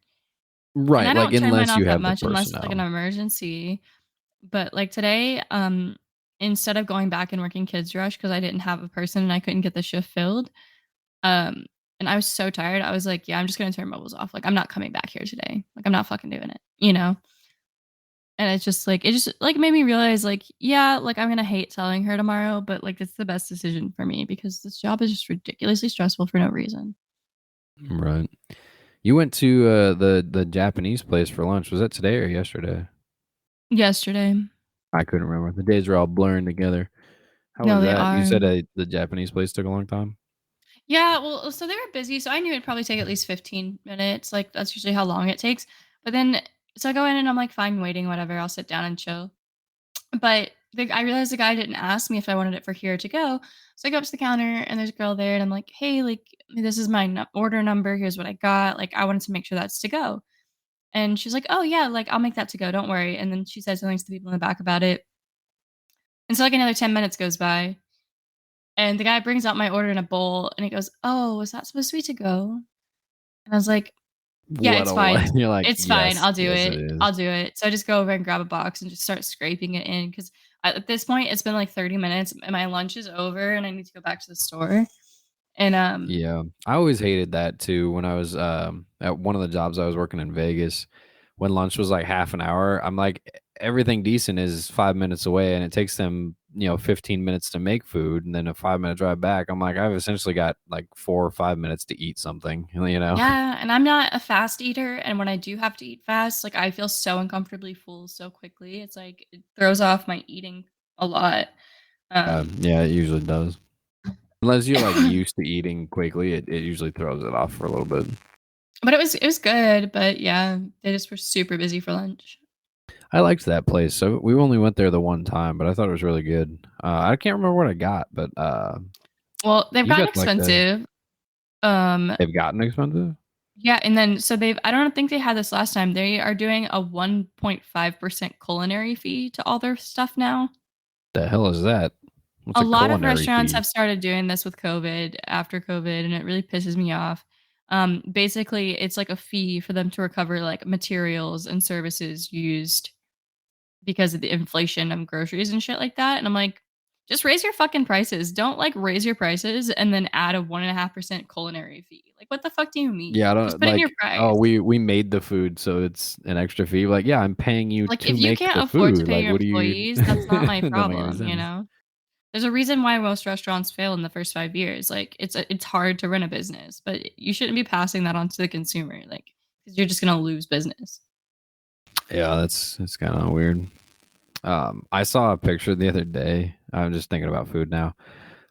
And I Right, like don't turn mine unless off you that have the much unless it's like an personnel. emergency. But like today, instead of going back and working kids rush because I didn't have a person and I couldn't get the shift filled, um, and I was so tired, I was like, yeah, I'm just gonna turn mobiles off. Like I'm not coming back here today. Like I'm not fucking doing it. And it's just like it just like made me realize like, yeah, like I'm gonna hate telling her tomorrow, but like it's the best decision for me because this job is just ridiculously stressful for no reason. Right. You went to the Japanese place for lunch. Was that today or yesterday? Yesterday. I couldn't remember. The days were all blurring together. How No, was they that? You are. said the Japanese place took a long time. Yeah, well, so they were busy, so I knew it'd probably take at least 15 minutes. Like that's usually how long it takes. But then so I go in and I'm like, fine, waiting, whatever. I'll sit down and chill. But I realized the guy didn't ask me if I wanted it for here to go. So I go up to the counter and there's a girl there and I'm like, hey, like this is my order number. Here's what I got. Like I wanted to make sure that's to go. And she's like, oh yeah, like I'll make that to go. Don't worry. And then she said something to the people in the back about it. And so like another 10 minutes goes by. And the guy brings out my order in a bowl and he goes, oh, was that supposed to be to go? And I was like, yeah, What it's a fine. what? You're like, It's fine. yes, I'll do yes, it it. is. I'll do it. So I just go over and grab a box and just start scraping it in because at this point it's been like 30 minutes and my lunch is over and I need to go back to the store. And Yeah, I always hated that too. When I was at one of the jobs I was working in Vegas, when lunch was like half an hour, I'm like, everything decent is 5 minutes away, and it takes them 15 minutes to make food, and then a 5 minute drive back. I'm like, I've essentially got like 4 or 5 minutes to eat something. yeah, and I'm not a fast eater. And when I do have to eat fast, like I feel so uncomfortably full so quickly. It's like it throws off my eating a lot. Um, Yeah, it usually does. Unless you're like used to eating quickly, it usually throws it off for a little bit. but it was good. But yeah, they just were super busy for lunch. I liked that place. So we only went there the one time, but I thought it was really good. I can't remember what I got, but Well, they've you gotten got like the expensive. Um, they've gotten expensive. yeah, and then so I don't think they had this last time. They are doing a 1.5% culinary fee to all their stuff now. The hell is that? What's A a lot of culinary restaurants fee? have started doing this with COVID, after COVID, and it really pisses me off. Basically, it's like a fee for them to recover like materials and services used because of the inflation of groceries and shit like that, and I'm like, "Just raise your fucking prices. Don't, like, raise your prices and then add a 1.5% culinary fee. Like, what the fuck do you Yeah, I mean? Just don't put it in your like, "Oh, price." we made the food, so it's an extra fee." Like, "Yeah, I'm paying you Like, to if you make can't the afford to food." pay Like, your what do you employees, that's not my It don't make any problem, you sense. know? There's a reason why most restaurants fail in the first 5 years. Like, it's hard to run a business, but you shouldn't be passing that on to the consumer, like, because 'cause you're just gonna lose business. Yeah, that's kinda weird. I saw a picture the other day. I'm just thinking about food now.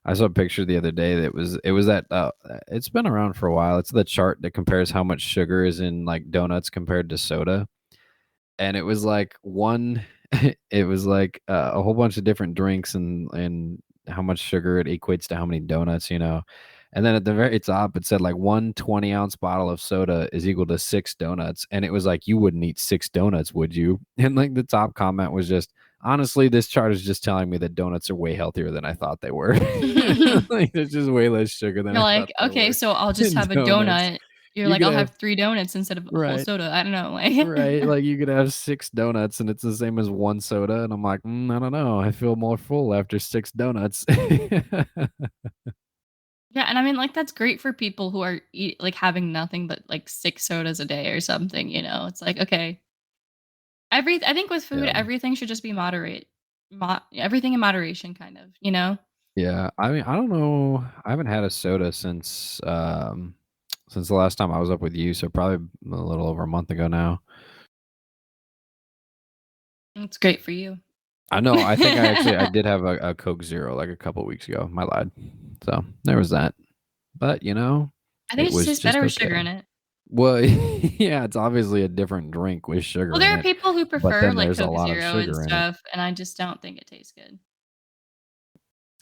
I saw a picture the other day that was that it's been around for a while. It's the chart that compares how much sugar is in like donuts compared to soda. And it was like one it was like a whole bunch of different drinks and how much sugar it equates to how many donuts, you know. And then at the very top it said like one 20-ounce bottle of soda is equal to 6 donuts. And it was like you wouldn't eat 6 donuts, would you? And like the top comment was just, honestly, this chart is just telling me that donuts are way healthier than I thought they were. Like there's just way less sugar than You're I thought like, there "Okay, were so I'll just in have a donuts. donut." You're You like, could "I'll have have 3 donuts instead of a whole right. soda." I don't know, like Right, like, you could have 6 donuts, and it's the same as 1 soda, and I'm like, I don't know, I feel more full after 6 donuts." Yeah, and I mean, like, that's great for people who are like, having nothing but, like, 6 sodas a day or something, you know? It's like, okay. I think with food, Yeah. everything should just be moderate everything in moderation, kind of, you know? Yeah, I mean, I don't know, I haven't had a soda since the last time I was up with you, so probably a little over a month ago now. It's great for you. I know, I think I I did have a Coke Zero, like, a couple weeks ago, my lied. So, there was that, but, you know, think it it just was tastes just better with sugar okay. in it. Well, yeah, it's obviously a different drink with Well, sugar in there are it, people who but prefer, then like, there's a Coke lot of Zero and sugar in it. stuff, and I just don't think it tastes good.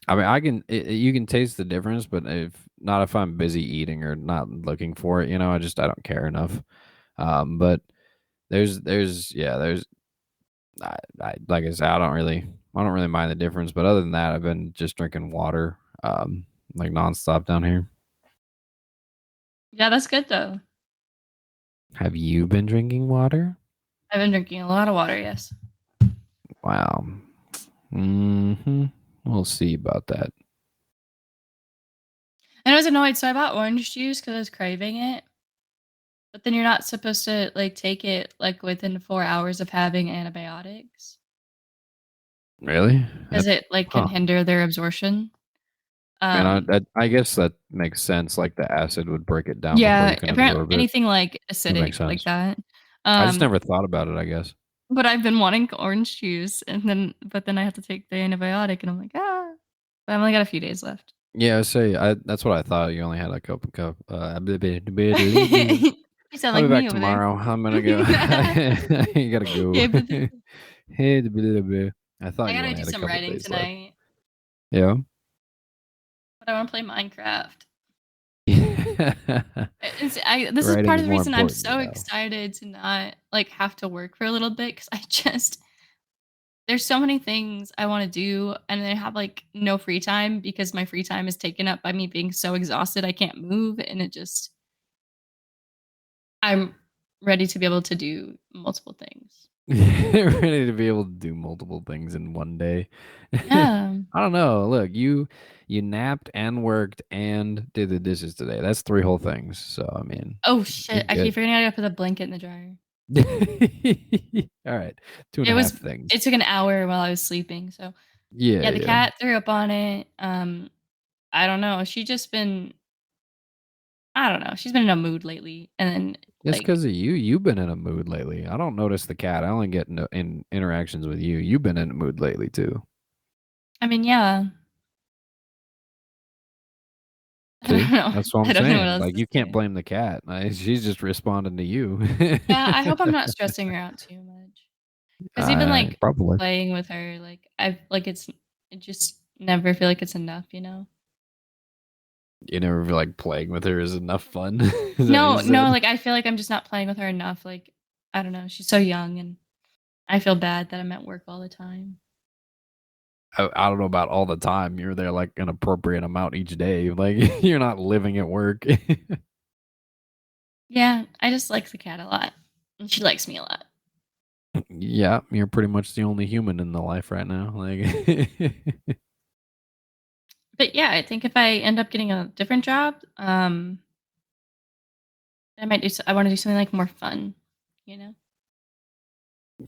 I mean, you can taste the difference, but if I'm busy eating or not looking for it, you know, I don't care enough. But there's I like I said, I don't really mind the difference. But other than that, I've been just drinking water, like nonstop down here. Yeah, that's good, though. Have you been drinking water? I've been drinking a lot of water, yes. Wow. Hmm. We'll see about that. And I was annoyed, so I bought orange juice because I was craving it, but then you're not supposed to, like, take it, like, within 4 hours of having antibiotics Really? because it, like, can Huh. hinder their absorption. Man, Um I guess that makes sense. Like the acid would break it down before you Yeah, can apparently absorb it. anything, like, It makes acidic like sense. that. I just Um, never thought about it, I guess. but I've been wanting orange juice but then I have to take the antibiotic and I'm like, "Ah." But I've only got a few days left. Yeah, I that's what I thought. You only had a cup. Blah, blah, blah, blah, blah. You sound I'll like be back me over there. tomorrow. I'm gonna go. You gotta go. Yeah, but Hey, blah, blah, blah. I I thought you gotta only do had a some couple writing days left. tonight, Yeah. but I wanna play Minecraft. This is Writing part is of the more reason I'm important, you so know. excited to not, like, have to work for a little bit because there's so many things I wanna do, and I have, like, no free time because my free time is taken up by me being so exhausted I can't move, and I'm ready to be able to do multiple things. Ready to be able to do multiple things in one day. Yeah. I don't know. Look, you napped and worked and did the dishes today. That's 3 whole things. So, I mean, Oh, you're shit, I keep good. forgetting I gotta put the blanket in the dryer. All right. 2 and It a half was things. it took an hour while I was sleeping, so Yeah, yeah, the yeah. cat threw up on it, I don't know, I don't know, she's been in a mood lately, and then, It's like, because of you. You've been in a mood lately. I don't notice the cat. I only get in interactions with you. You've been in a mood lately too. I mean, yeah. I don't See? know. That's what I'm I don't know what saying. else Like, to you can't say. blame the cat. She's just responding to you. Yeah, I hope I'm not stressing her out too much. 'Cause even, like, Probably. playing with her, like, I just never feel like it's enough, you know? You never feel like playing with her is enough fun. Is that what you No, no, said? like, I feel like I'm just not playing with her enough, like, I don't know, she's so young, and I feel bad that I'm at work all the time. I don't know about all the time. You're there like an appropriate amount each day. Like you're not living at work. Yeah, I just like the cat a lot, and she likes me a lot. Yeah, you're pretty much the only human in the life right now. Like, But yeah, I think if I end up getting a different job, I might I want to do something like more fun, you know?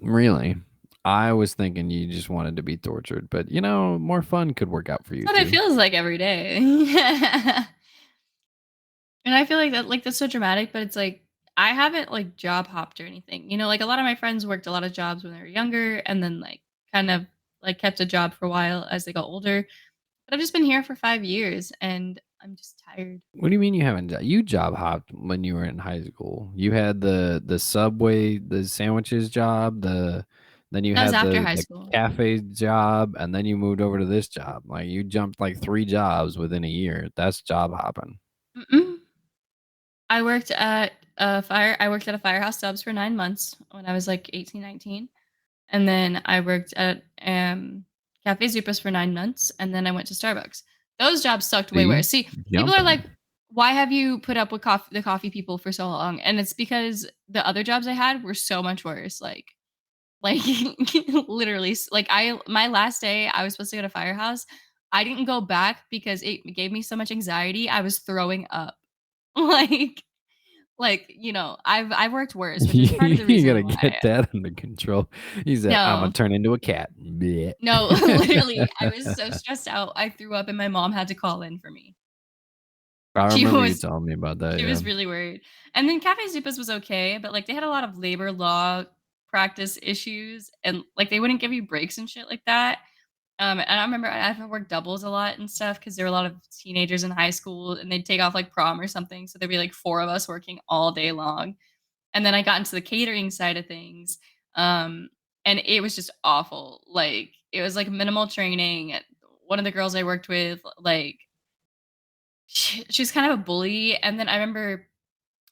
really, I was thinking you just wanted to be tortured, but more fun could work out for That's you what it too. feels like every day. And I feel like that's so dramatic, but it's like I haven't like job hopped or anything. Like a lot of my friends worked a lot of jobs when they were younger and then like kind of like kept a job for a while as they got older. But I've just been here for 5 years and I'm just tired. What do you mean you haven't? You job hopped when you were in high school. You had the Subway, the sandwiches job, then you That was had after the high the school. cafe job, and then you moved over to this job. Like you jumped like 3 jobs within a year. That's job hopping. Mm-mm. I worked at a firehouse subs for 9 months when I was like 18, 19. And then I worked at Cafe Zupas for 9 months, and then I went to Starbucks. Those jobs sucked way See, worse. See, people are jumping. like, "Why have you put up with the coffee people for so long?" And it's because the other jobs I had were so much worse. Like literally, like my last day, I was supposed to go to Firehouse. I didn't go back because it gave me so much anxiety. I was throwing up. Like, I've worked worse, which is part of the You reason gotta why. get that under control. He said, "I'm gonna No, turn into a cat." Blech. No, literally, I was so stressed out, I threw up and my mom had to call in for me. I She remember you was telling me about that. she Yeah. was really worried. And then Cafe Zupas was okay, but, like, they had a lot of labor law practice issues and, like, they wouldn't give you breaks and shit like that. And I remember I had to work doubles a lot and stuff because there were a lot of teenagers in high school and they'd take off, like, prom or something, so there'd be, like, 4 of us working all day long. And then I got into the catering side of things, um, and it was just awful. Like, it was, like, minimal training. One of the girls I worked with, like, she was kind of a bully, and then I remember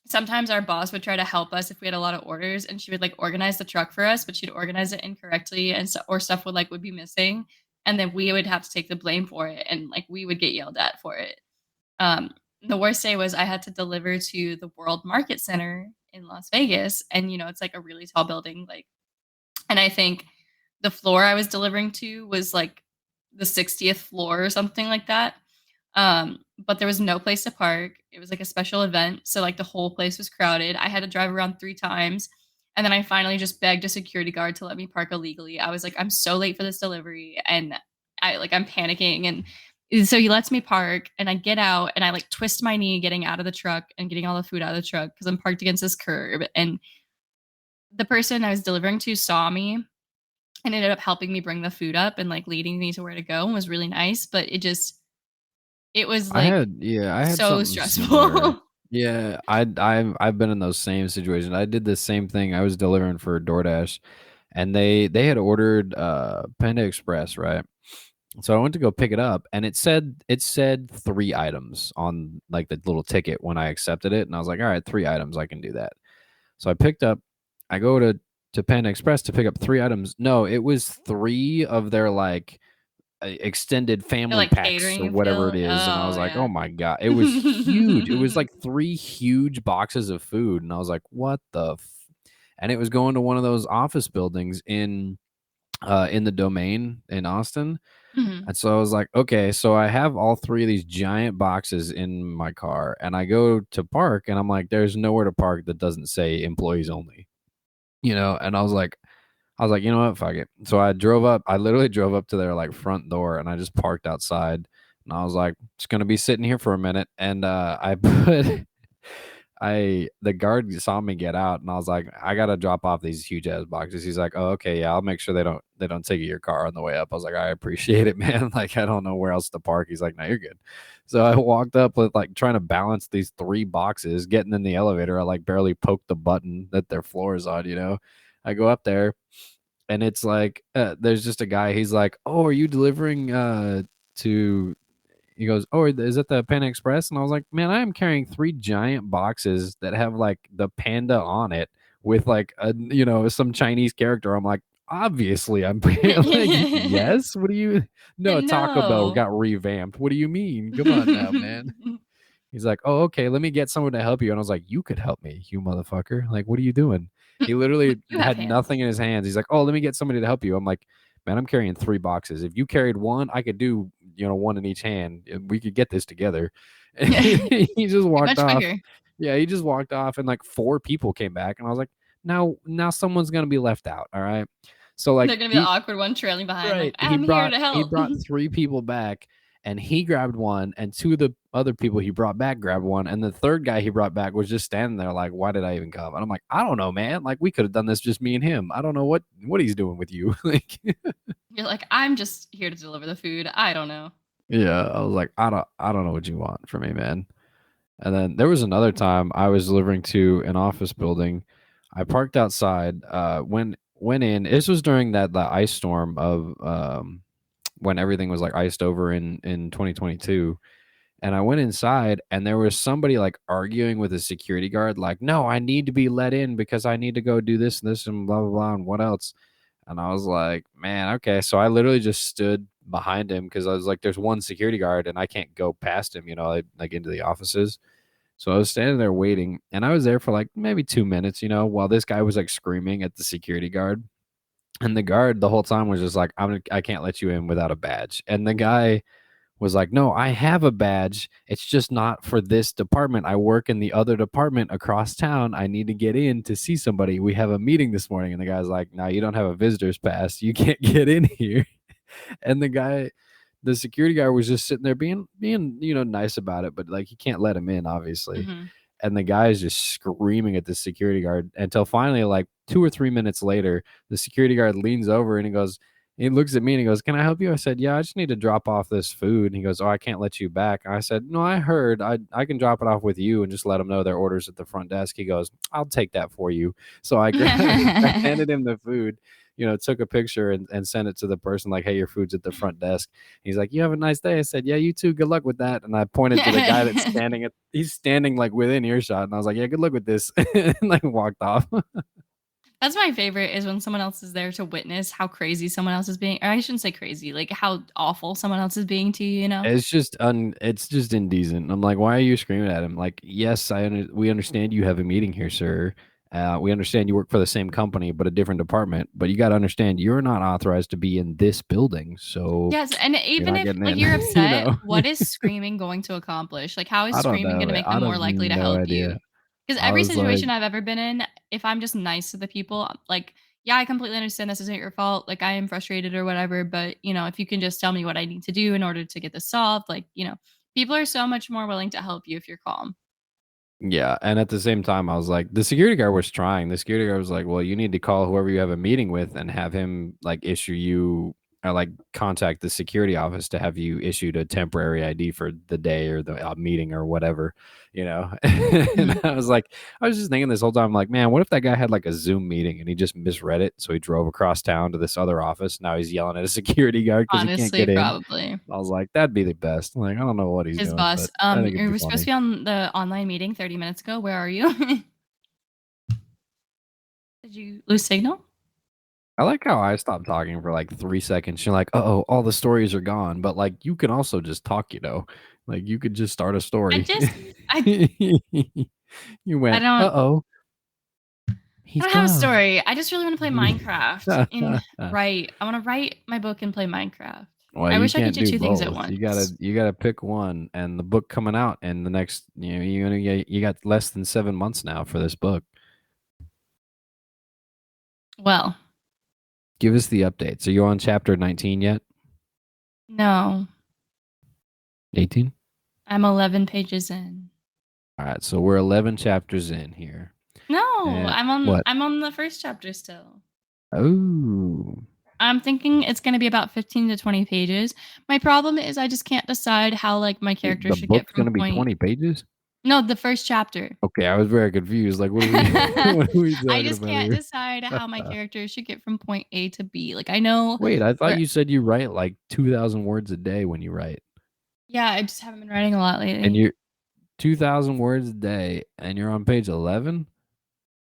sometimes our boss would try to help us if we had a lot of orders, and she would, like, organize the truck for us, but she'd organize it incorrectly, and or stuff would be missing, and then we would have to take the blame for it, and, like, we would get yelled at for it. Um, the worst day was I had to deliver to the World Market Center in Las Vegas, and, it's, like, a really tall building, like and I think the floor I was delivering to was, like, the 60th floor or something like that. But there was no place to park. It was, like, a special event, so, like, the whole place was crowded. I had to drive around 3 times, and then I finally just begged a security guard to let me park illegally. I was like, "I'm so late for this delivery," and I'm panicking, and so he lets me park, and I get out, and I, like, twist my knee getting out of the truck and getting all the food out of the truck because 'cause I'm parked against this curb, and the person I was delivering to saw me and ended up helping me bring the food up and, like, leading me to where to go and was really nice, but it was, like, I had so something similar. stressful. Yeah, I've been in those same situations. I did the same thing. I was delivering for DoorDash, and they had ordered Panda Express, right? So I went to go pick it up, and it said 3 items on like the little ticket when I accepted it, and I was like, all right, 3 items, I can do that. So I go to Panda Express to pick up 3 items. No, it was three of their like extended They're, family like, packs or catering whatever it field. is, and I Oh, was like, oh yeah. my god, it was huge. It was like 3 huge boxes of food, and I was like, what the and it was going to one of those office buildings in the Domain in Austin. Mhm. And so I was like, okay, so I have all 3 of these giant boxes in my car, and I go to park, and I'm like, there's nowhere to park that doesn't say employees only, and I was like, you know what, fuck it. So I literally drove up to their like front door, and I just parked outside, and I was like, just gonna be sitting here for a minute. And I put the guard saw me get out, and I was like, I gotta drop off these huge ass boxes. He's like, oh, okay, yeah, I'll make sure they don't take your car on the way up. I was like, I appreciate it, man. Like, I don't know where else to park. He's like, no, you're good. So I walked up with like trying to balance these 3 boxes, getting in the elevator. I like barely poked the button that their floor is on. I go up there, and it's like there's just a guy. He's like, oh, are you delivering to he goes, oh, is it the Panda Express? And I was like, man, I am carrying 3 giant boxes that have like the panda on it with like some Chinese character. I'm like, obviously I'm like, yes, what do you no, Taco Bell No. got revamped, what do you mean, come on now, man. He's like, oh, okay, let me get someone to help you. And I was like, you could help me, you motherfucker, like, what are you doing? He literally You have had hands. nothing in his hands. He's like, "Oh, let me get somebody to help you." I'm like, "Man, I'm carrying 3 boxes. If you carried one, I could do, one in each hand. We could get this together." And he just You're walked much off. bigger. Yeah, he just walked off and like 4 people came back and I was like, "Now someone's going to be left out, all right?" So like They're gonna be the he awkward one trailing behind, like, Right. He "I'm here brought to he help." brought 3 people back, and he grabbed one, and 2 of the other people he brought back grabbed one, and the 3rd guy he brought back was just standing there like, "Why did I even come?" And I'm like, "I don't know, man. Like, we could have done this just me and him. I don't know what he's doing with you." Like, You're like, "I'm just here to deliver the food. I don't know." yeah, I was like, "I don't know what you want from me, man." And then there was another time I was delivering to an office building. I parked outside, went in. This was during the ice storm of when everything was like iced over in 2022. And I went inside and there was somebody like arguing with a security guard, like, "No, I need to be let in because I need to go do this and this and blah blah blah and what else." And I was like, "Man, okay." So I literally just stood behind him because I was like, "There's one security guard and I can't go past him, like into the offices." So I was standing there waiting, and I was there for like maybe 2 minutes, while this guy was like screaming at the security guard. And the guard the whole time was just like, I can't let you in without a badge. And the guy was like, "No, I have a badge. It's just not for this department. I work in the other department across town. I need to get in to see somebody. We have a meeting this morning." And the guy's like, "No, you don't have a visitor's pass. You can't get in here." And the security guy was just sitting there being nice about it, but like he can't let him in, obviously. Mhm. And the guy is just screaming at the security guard until finally, like 2 or 3 minutes later, the security guard leans over and he looks at me and he goes, "Can I help you?" I said, "Yeah, I just need to drop off this food." And he goes, "Oh, I can't let you back." And I said, "No, I heard. I can drop it off with you and just let them know their orders at the front desk." He goes, "I'll take that for you." So I handed him the food, took a picture and sent it to the person like, "Hey, your food's at the front desk." He's like, "You have a nice day." I said, "Yeah, you too. Good luck with that." And I pointed to the guy he's standing like within earshot. And I was like, "Yeah, good luck with this." And like walked off. That's my favorite is when someone else is there to witness how crazy someone else is being, or I shouldn't say crazy, like how awful someone else is being to you, you know? It's just indecent. I'm like, "Why are you screaming at him?" Like, "Yes, we understand you have a meeting here, sir. We understand you work for the same company but a different department, but you got to understand you're not authorized to be in this building, so Yes, and you're even not if, getting like, in." you're You upset, know, what is screaming going to accomplish? Like, how is I don't screaming know. gonna make them I more don't likely to no help idea. you? Because I every was like, situation I've ever been in, if I'm just nice to the people, like, yeah, I completely understand this isn't your fault, like, I am frustrated or whatever, but, if you can just tell me what I need to do in order to get this solved, like, people are so much more willing to help you if you're calm. yeah, and at the same time, I was like, the security guard was trying. The security guard was like, "Well, you need to call whoever you have a meeting with and have him like issue you or like contact the security office to have you issued a temporary ID for the day or the meeting or whatever." And Mhm. I was just thinking this whole time, like, man, what if that guy had like a Zoom meeting and he just misread it, so he drove across town to this other office. Now he's yelling at a security guard because he can't Honestly, get in. probably. I was like, that'd be the best. Like, I don't know what he's His doing, boss, but I think it'd "You be were supposed to funny. be on the online meeting 30 minutes ago. Where are you?" Did you lose signal? I like how I stopped talking for like 3 seconds. You're like, "Uh-oh, all the stories are gone." But like, you can also just talk. Like, you could just start a I story. just I You I went, don't "Uh-oh, I he's don't have a gone." story. I just really wanna play Minecraft and write. I wanna write my book and play Minecraft. Well, I you wish I could can't do do 2 things at both. You gotta once. you gotta pick one, and the book coming out in the next, you got less than 7 months now for this book. Well, Give us the updates. Are you on chapter 19 yet? no. 18? I'm 11 pages in. All right, so we're 11 chapters in here. No, And I'm what? I'm on the 1st chapter still. Oh, I'm thinking it's gonna be about 15 to 20 pages. My problem is I just can't decide how, like, my character the should get book's from gonna be point. 20 pages? No, the 1st chapter. Okay, I was very confused. Like, what are we what are we I talking just about can't here? decide how my character should get from point A to B. Like, I know Wait, I thought where. you said you write like 2,000 words a day when you write. Yeah, I just haven't been writing a lot And lately. you're 2,000 words a day and you're on page 11?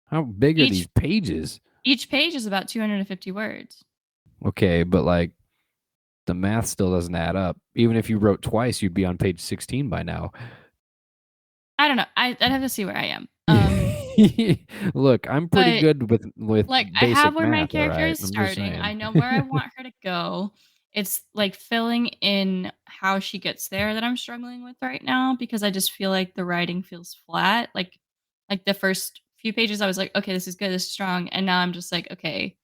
How big are these Each pages? each page is about 250 words. Okay, but like the math still doesn't add up. Even if you wrote twice, you'd be on page 16 by now. I don't know. I'd have to see where I am. Look, I'm pretty But good with like, I have basic where my math, all character right? is I'm just starting, I saying. know where I want her to go. It's, like, filling in how she gets there that I'm struggling with right now because I just feel like the writing feels flat. Like, the first few pages, I was like, "Okay, this is good, this is strong," and now I'm just like, "Okay,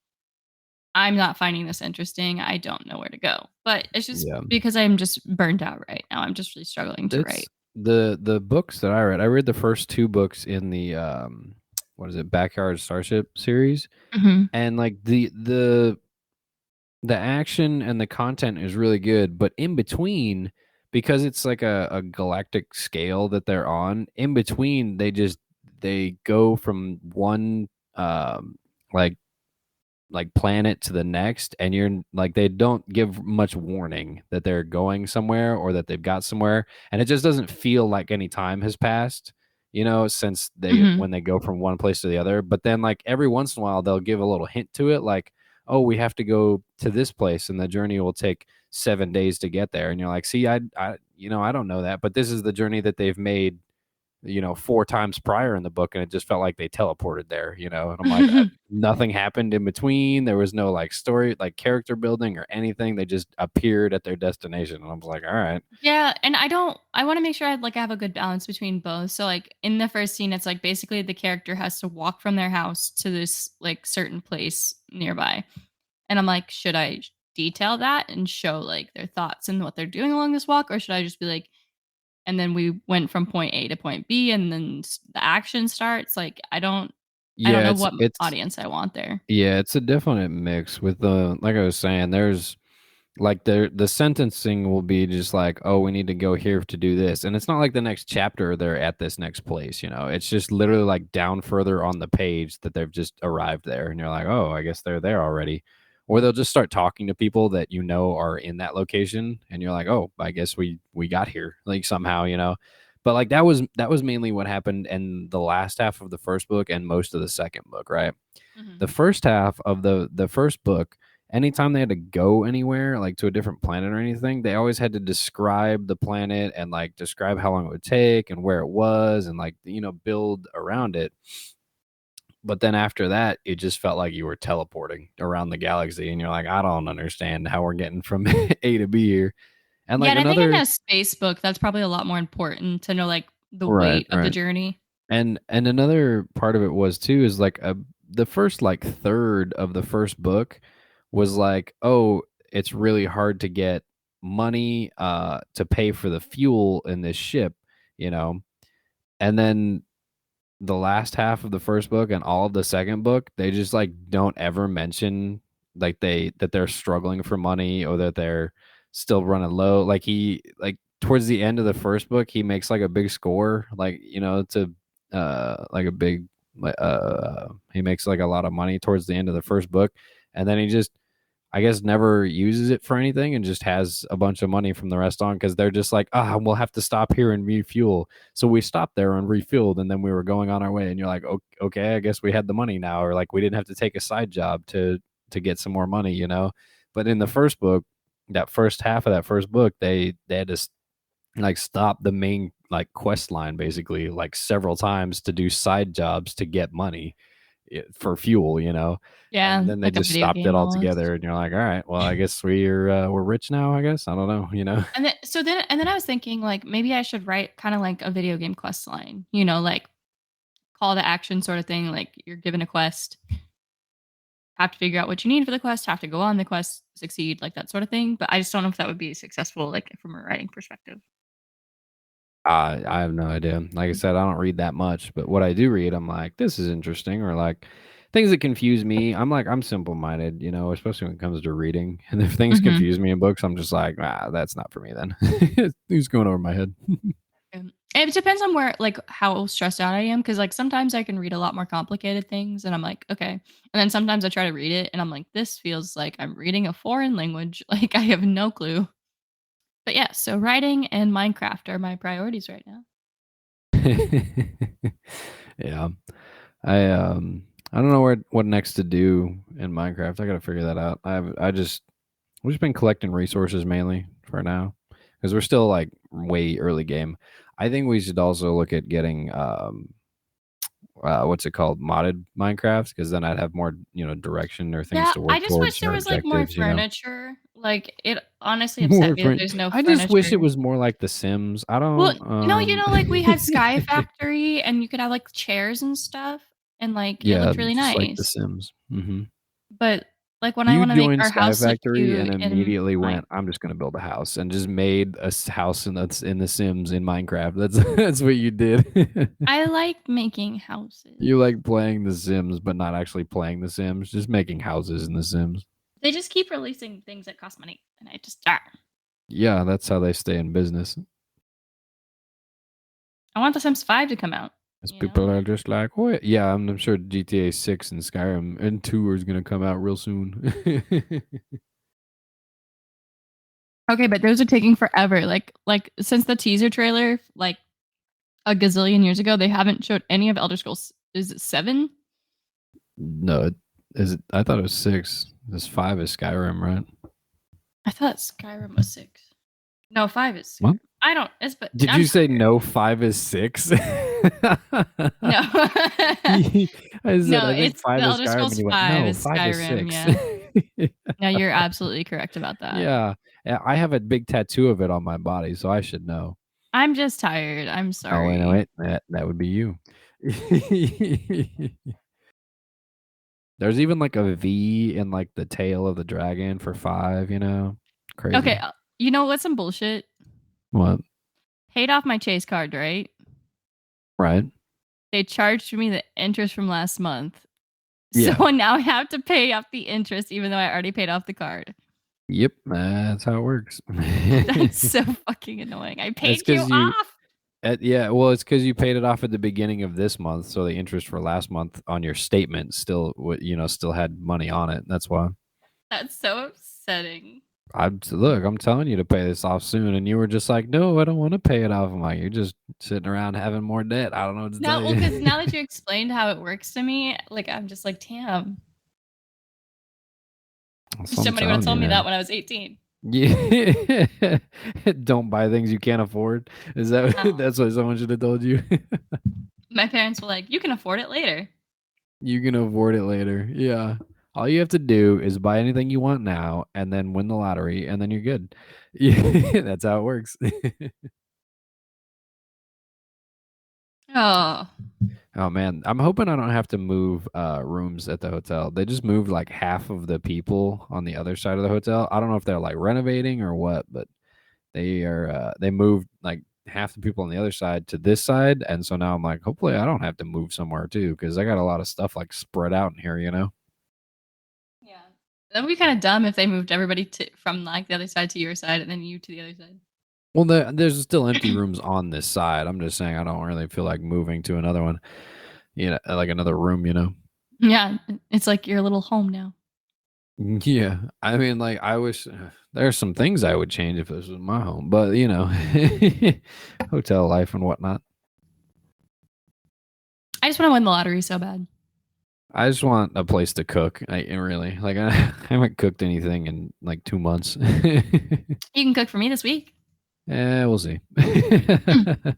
I'm not finding this interesting, I don't know where to go." But it's just Yeah. because I'm just burned out right now, I'm just really struggling to It's write. the books that I read the first 2 books in the, what is it, Backyard Starship series, Mhm, and, like, the action and the content is really good, but in between, because it's like a galactic scale that they're on, in between, they go from one, like planet to the next, and you're like, they don't give much warning that they're going somewhere or that they've got somewhere, and it just doesn't feel like any time has passed, since they mhm. when they go from one place to the other. But then, like, every once in a while they'll give a little hint to it, like, oh, we have to go to this place and the journey will take 7 days to get there, and you're like, see, I don't know that, but this is the journey that they've made, 4 times prior in the book, and it just felt like they teleported there, and I'm like, nothing happened in between. There was no, like, story, like, character building or anything. They just appeared at their destination, and I was like, "Alright." Yeah, and I wanna make sure I have a good balance between both. So, like, in the first scene, it's, like, basically the character has to walk from their house to this, like, certain place nearby. And I'm like, should I detail that and show, like, their thoughts and what they're doing along this walk? Or should I just be like, and then we went from point A to point B and then the action starts? Like, I don't Yeah, know it's what it's audience I want there. yeah, it's a definite mix with the like I was saying, there's like, the sentencing will be just like, "Oh, we need to go here to do this," and it's not like the next chapter they're at this next place, It's just literally, like, down further on the page that they've just arrived there, and you're like, "Oh, I guess they're there already." Or they'll just start talking to people that are in that location, and you're like, "Oh, I guess we got here, like, somehow." But, like, that was mainly what happened in the last half of the first book and most of the second book, right? Mhm. The first half of the first book, anytime they had to go anywhere, like to a different planet or anything, they always had to describe the planet and, like, describe how long it would take and where it was and, like, build around it. But then after that, it just felt like you were teleporting around the galaxy, and you're like, I don't understand how we're getting from A to B here. And, Yeah, like, and I think in another a space book, that's probably a lot more important to know, like, the right, weight of the right. journey. And another part of it was too is like the first, like, third of the first book was like, oh, it's really hard to get money to pay for the fuel in this ship, you know. And then the last half of the first book and all of the second book, they just, like, don't ever mention, like, they're struggling for money or that they're still running low. Like, towards the end of the first book, he makes, like, a big score, like, to like a big he makes, like, a lot of money towards the end of the first book, and then he just, I guess, never uses it for anything and just has a bunch of money from the rest on because they're just like, we'll have to stop here and refuel. So we stopped there and refueled, and then we were going on our way. And you're like, okay, I guess we had the money now, or like we didn't have to take a side job to get some more money. But in the first book, that first half of that first book, they had to like stop the main, like, quest line basically like several times to do side jobs to get money for fuel. And Yeah, then they like a just video stopped it game almost. altogether, and you're like, all right, well, I guess we're rich now, I guess. I don't know. And then I was thinking, like, maybe I should write kinda like a video game quest line, like, call to action sort of thing, like, you're given a quest, have to figure out what you need for the quest, have to go on the quest, succeed, like, that sort of thing, but I just don't know if that would be successful, like, from a writing perspective. I have no idea. Like I said, I don't read that much, but what I do read, I'm like, this is interesting, or like things that confuse me. I'm like, I'm simple minded, especially when it comes to reading. And if things Mhm. confuse me in books, I'm just like, that's not for me then. Who's going over my head? It depends on where, like, how stressed out I am, because like, sometimes I can read a lot more complicated things, and I'm like, "Okay." And then sometimes I try to read it, and I'm like, "This feels like I'm reading a foreign language." Like, I have no clue. But yeah, so writing and Minecraft are my priorities right now. Yeah. I don't know what next to do in Minecraft. I gotta figure that out. We've just been collecting resources mainly for now because we're still like way early game. I think we should also look at getting what's it called, modded Minecraft, because then I'd have more, direction or things Yeah, to I work just towards wish there or was, like, more objectives. furniture. Like, it honestly upset More me that for. there's no I just wish it furniture. was more like The Sims. I Well, don't. no, like, we had Sky Factory, and you could have, like, chairs and stuff, and, like, it Yeah, looked really just like The nice. Sims. Hmm. But, like, when I You wanna make joined our Sky house look Factory and cute in immediately my went, "I'm just gonna build a house," and just made a house in The Sims in Minecraft. That's that's what you did. I like making You houses. like playing The Sims, but not actually playing The Sims, just making houses in The Sims. They just keep releasing things that cost money, and I just Yeah, that's how they stay in business. I want The Sims 5 to come out, As you know? people are just like, "Oh yeah, I'm sure GTA 6 and Skyrim and 2 is gonna come out real soon." Okay, but those are taking forever. Like since the teaser trailer, like a gazillion years ago, they haven't showed any of Elder Scrolls. Is it 7? No, is it? I thought it was 6. This 5 is Skyrim, right? I thought Skyrim was 6. No, 5 is What? Skyrim. I don't. It's but Did I'm you say tired. no? 5 is 6. No. I said No, I think it's the 5 is Elder Skyrim, and Scrolls you went 5 no, is 5 is Skyrim, 6. yeah. No, you're absolutely correct about that. Yeah, I have a big tattoo of it on my body, so I should know. I'm just tired. I'm Oh wait, no, sorry. wait, that would be you. There's even like a V in like the tail of the dragon for 5, Okay, Crazy. you know what's some bullshit? What? Paid off my Chase card, right? Right. They charged me the interest from last month. So Yeah. now I have to pay off the interest even though I already paid off the card. Yep, that's how it works. That's so fucking annoying. I That's paid you because you off. yeah, well, it's because you paid it off at the beginning of this month, so the interest for last month on your statement still still had money on it. That's why. That's so upsetting. I'm telling you to pay this off soon, and you were just like, no, I don't want to pay it off. I'm like, you're just sitting around having more debt. I don't know what to tell Now, well, you. because now that you explained how it works to me, like I'm just like, damn. That's what I'm Somebody would have telling told you, me that man. when I was 18. Yeah, don't buy things you can't afford. Is that No. that's what someone should have told you? My parents were like, you can afford it later. You can afford it later. Yeah. All you have to do is buy anything you want now and then win the lottery and then you're good. Yeah, that's how it works. Oh, Oh man, I'm hoping I don't have to move rooms at the hotel. They just moved like half of the people on the other side of the hotel. I don't know if they're like renovating or what, but they moved like half the people on the other side to this side, and so now I'm like, hopefully I don't have to move somewhere too because I got a lot of stuff like spread out in here. yeah. That would be kind of dumb if they moved everybody from like the other side to your side and then you to the other side. Well, there's still empty rooms on this side. I'm just saying I don't really feel like moving to another one, like another room. Yeah, it's like your little home now. Yeah, I mean, like I wish there's some things I would change if this was my home, but hotel life and whatnot. I just want to win the lottery so bad. I just want a place to cook. I really like. I haven't cooked anything in like 2 months. You can cook for me this week. We'll see. Mm.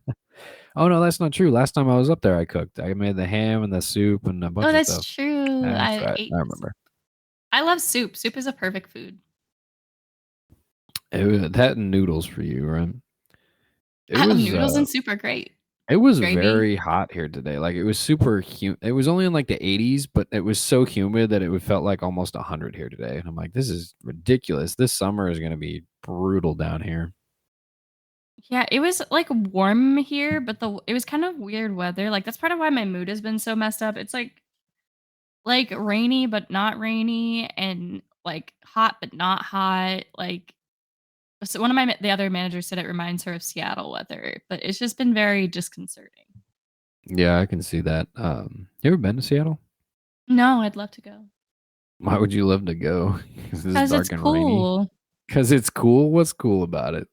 Oh no, that's not true. Last time I was up there, I cooked. I made the ham and the soup and a bunch Oh, of that's stuff. true. That's I right. ate. I remember. I love soup. Soup is a perfect food. That and noodles for you, right? It was Noodles and soup are great. it was Gravy. very hot here today. Like it was super humid. It was only in like the 80s, but it was so humid that it would felt like almost 100 here today. And I'm like, this is ridiculous. This summer is going to be brutal down here. Yeah, it was like warm here, but it was kind of weird weather. Like that's part of why my mood has been so messed up. It's like rainy but not rainy and like hot but not hot. Like so one of the other managers said it reminds her of Seattle weather, but it's just been very disconcerting. Yeah, I can see that. You ever been to Seattle? No, I'd love to go. Why would you love to go? Because it's Cuz it's dark and rainy. cool. Because it's cool. What's cool about it?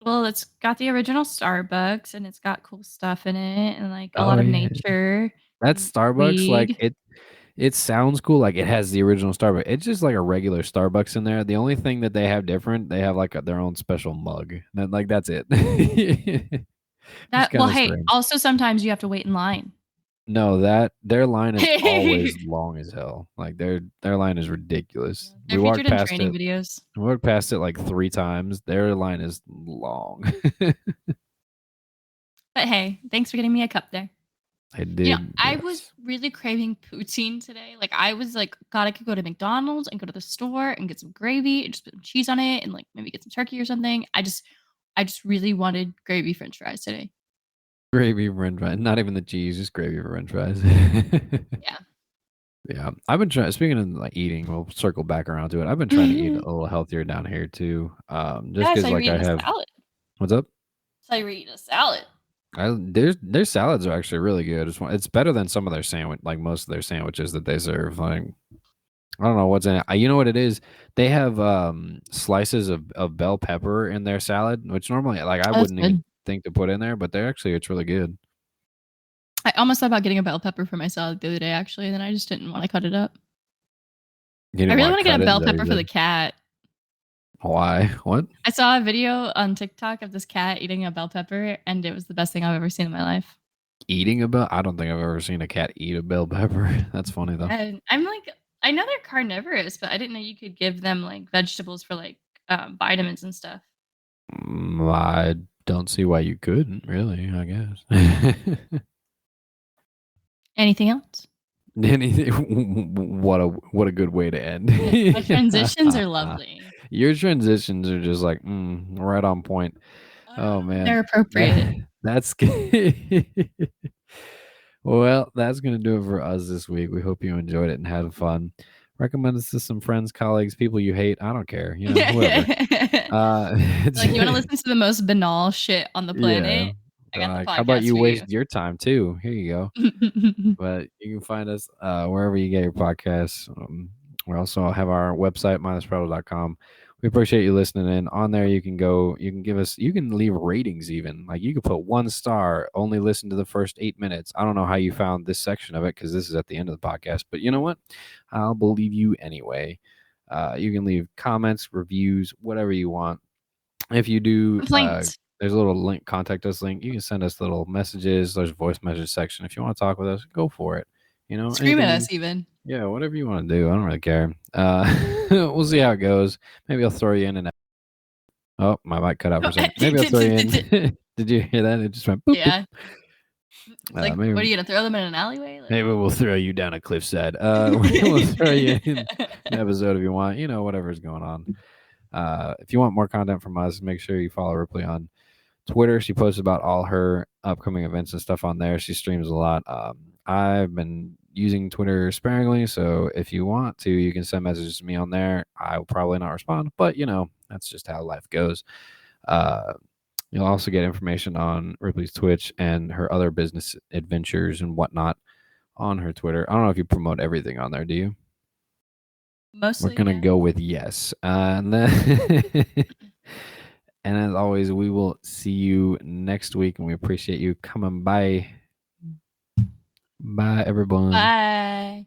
It's got the original Starbucks and it's got cool stuff in it and like a Oh lot of yeah, nature that's and Starbucks. Like weed. it sounds cool. Like it has the original Starbucks. It's just like a regular Starbucks in there. The only thing that they have different, they have like their own special mug. That's it. It's That kind well, of hey, strange. also sometimes you have to wait in line. No, that their line is always They're long as hell. Like their line is ridiculous. We walked featured in past training it. videos. We walked past it like 3 times. Their line is long. But hey, thanks for getting me a cup there. I did, I was yes. really craving poutine today. Like I was like, God, I could go to McDonald's and go to the store and get some gravy and just put some cheese on it and like maybe get some turkey or something. I just really wanted gravy French fries today. Gravy French fries. Not even the cheese, just gravy French fries. Yeah. Yeah, I've been trying. Speaking of like eating, we'll circle back around to it. I've been trying to eat a little healthier down here too. Just Yeah, so because you're like I eating a have. salad. What's up? So you're eating a salad. Their salads are actually really good. It's better than some of their sandwich, like most of their sandwiches that they serve. Like I don't know what's in it. You know what it is? They have slices of bell pepper in their salad, which normally like I Oh, that's wouldn't even good. think to put in there, but they're actually it's really good. I almost thought about getting a bell pepper for my salad the other day, actually, and then I just didn't want to cut it up. You I didn't really want want to to get cut a it, is bell that what pepper you for the said? cat. Why? What? I saw a video on TikTok of this cat eating a bell pepper, and it was the best thing I've ever seen in my life. Eating a bell? I don't think I've ever seen a cat eat a bell pepper. That's funny though. And I'm like, I know they're carnivorous, but I didn't know you could give them like vegetables for like vitamins and stuff. I don't see why you couldn't, really, I guess. Anything else? Anything what a good way to end. My transitions are lovely. Your transitions are just like right on point. Oh They're man. appropriate. That's well, that's gonna do it for us this week. We hope you enjoyed it and had fun. Recommend us to some friends, colleagues, people you hate. I don't care, whoever. It's Like, you want to listen to the most banal shit on the yeah. planet? I got the Like, how about podcast you for you. waste your time too? Here you go. But you can find us wherever you get your podcasts. We also have our website, mindlessproduct.com. We appreciate you listening in. On there, you can go, you can give us, you can leave ratings even. Like you could put 1 star, only listen to the first 8 minutes. I don't know how you found this section of it because this is at the end of the podcast, but you know what? I'll believe you anyway. You can leave comments, reviews, whatever you want. If you do, Complaints. there's a little link, contact us link. You can send us little messages. There's a voice message section. If you want to talk with us, go for it. Scream at Anything, us even. yeah, whatever you want to do. I don't really care. We'll see how it goes. Maybe I'll throw you in and oh, my mic cut out for a second. Maybe I'll throw you in. Did you hear that? It just went boop boop. Yeah. It's like, Maybe what are you gonna throw them in an alleyway? Like, maybe we'll throw you down a cliffside. We'll throw you in an episode if you want. Whatever's going on. If you want more content from us, make sure you follow Ripley on Twitter. She posts about all her upcoming events and stuff on there. She streams a lot. I've been using Twitter sparingly, so if you want to, you can send messages to me on there. I will probably not respond, but that's just how life goes. Uh, you'll also get information on Ripley's Twitch and her other business adventures and whatnot on her Twitter. I don't know if you promote everything on there, do you? We're mostly, gonna yeah. go with yes, and then. And as always, we will see you next week, and we appreciate you coming by. Bye, everyone. Bye.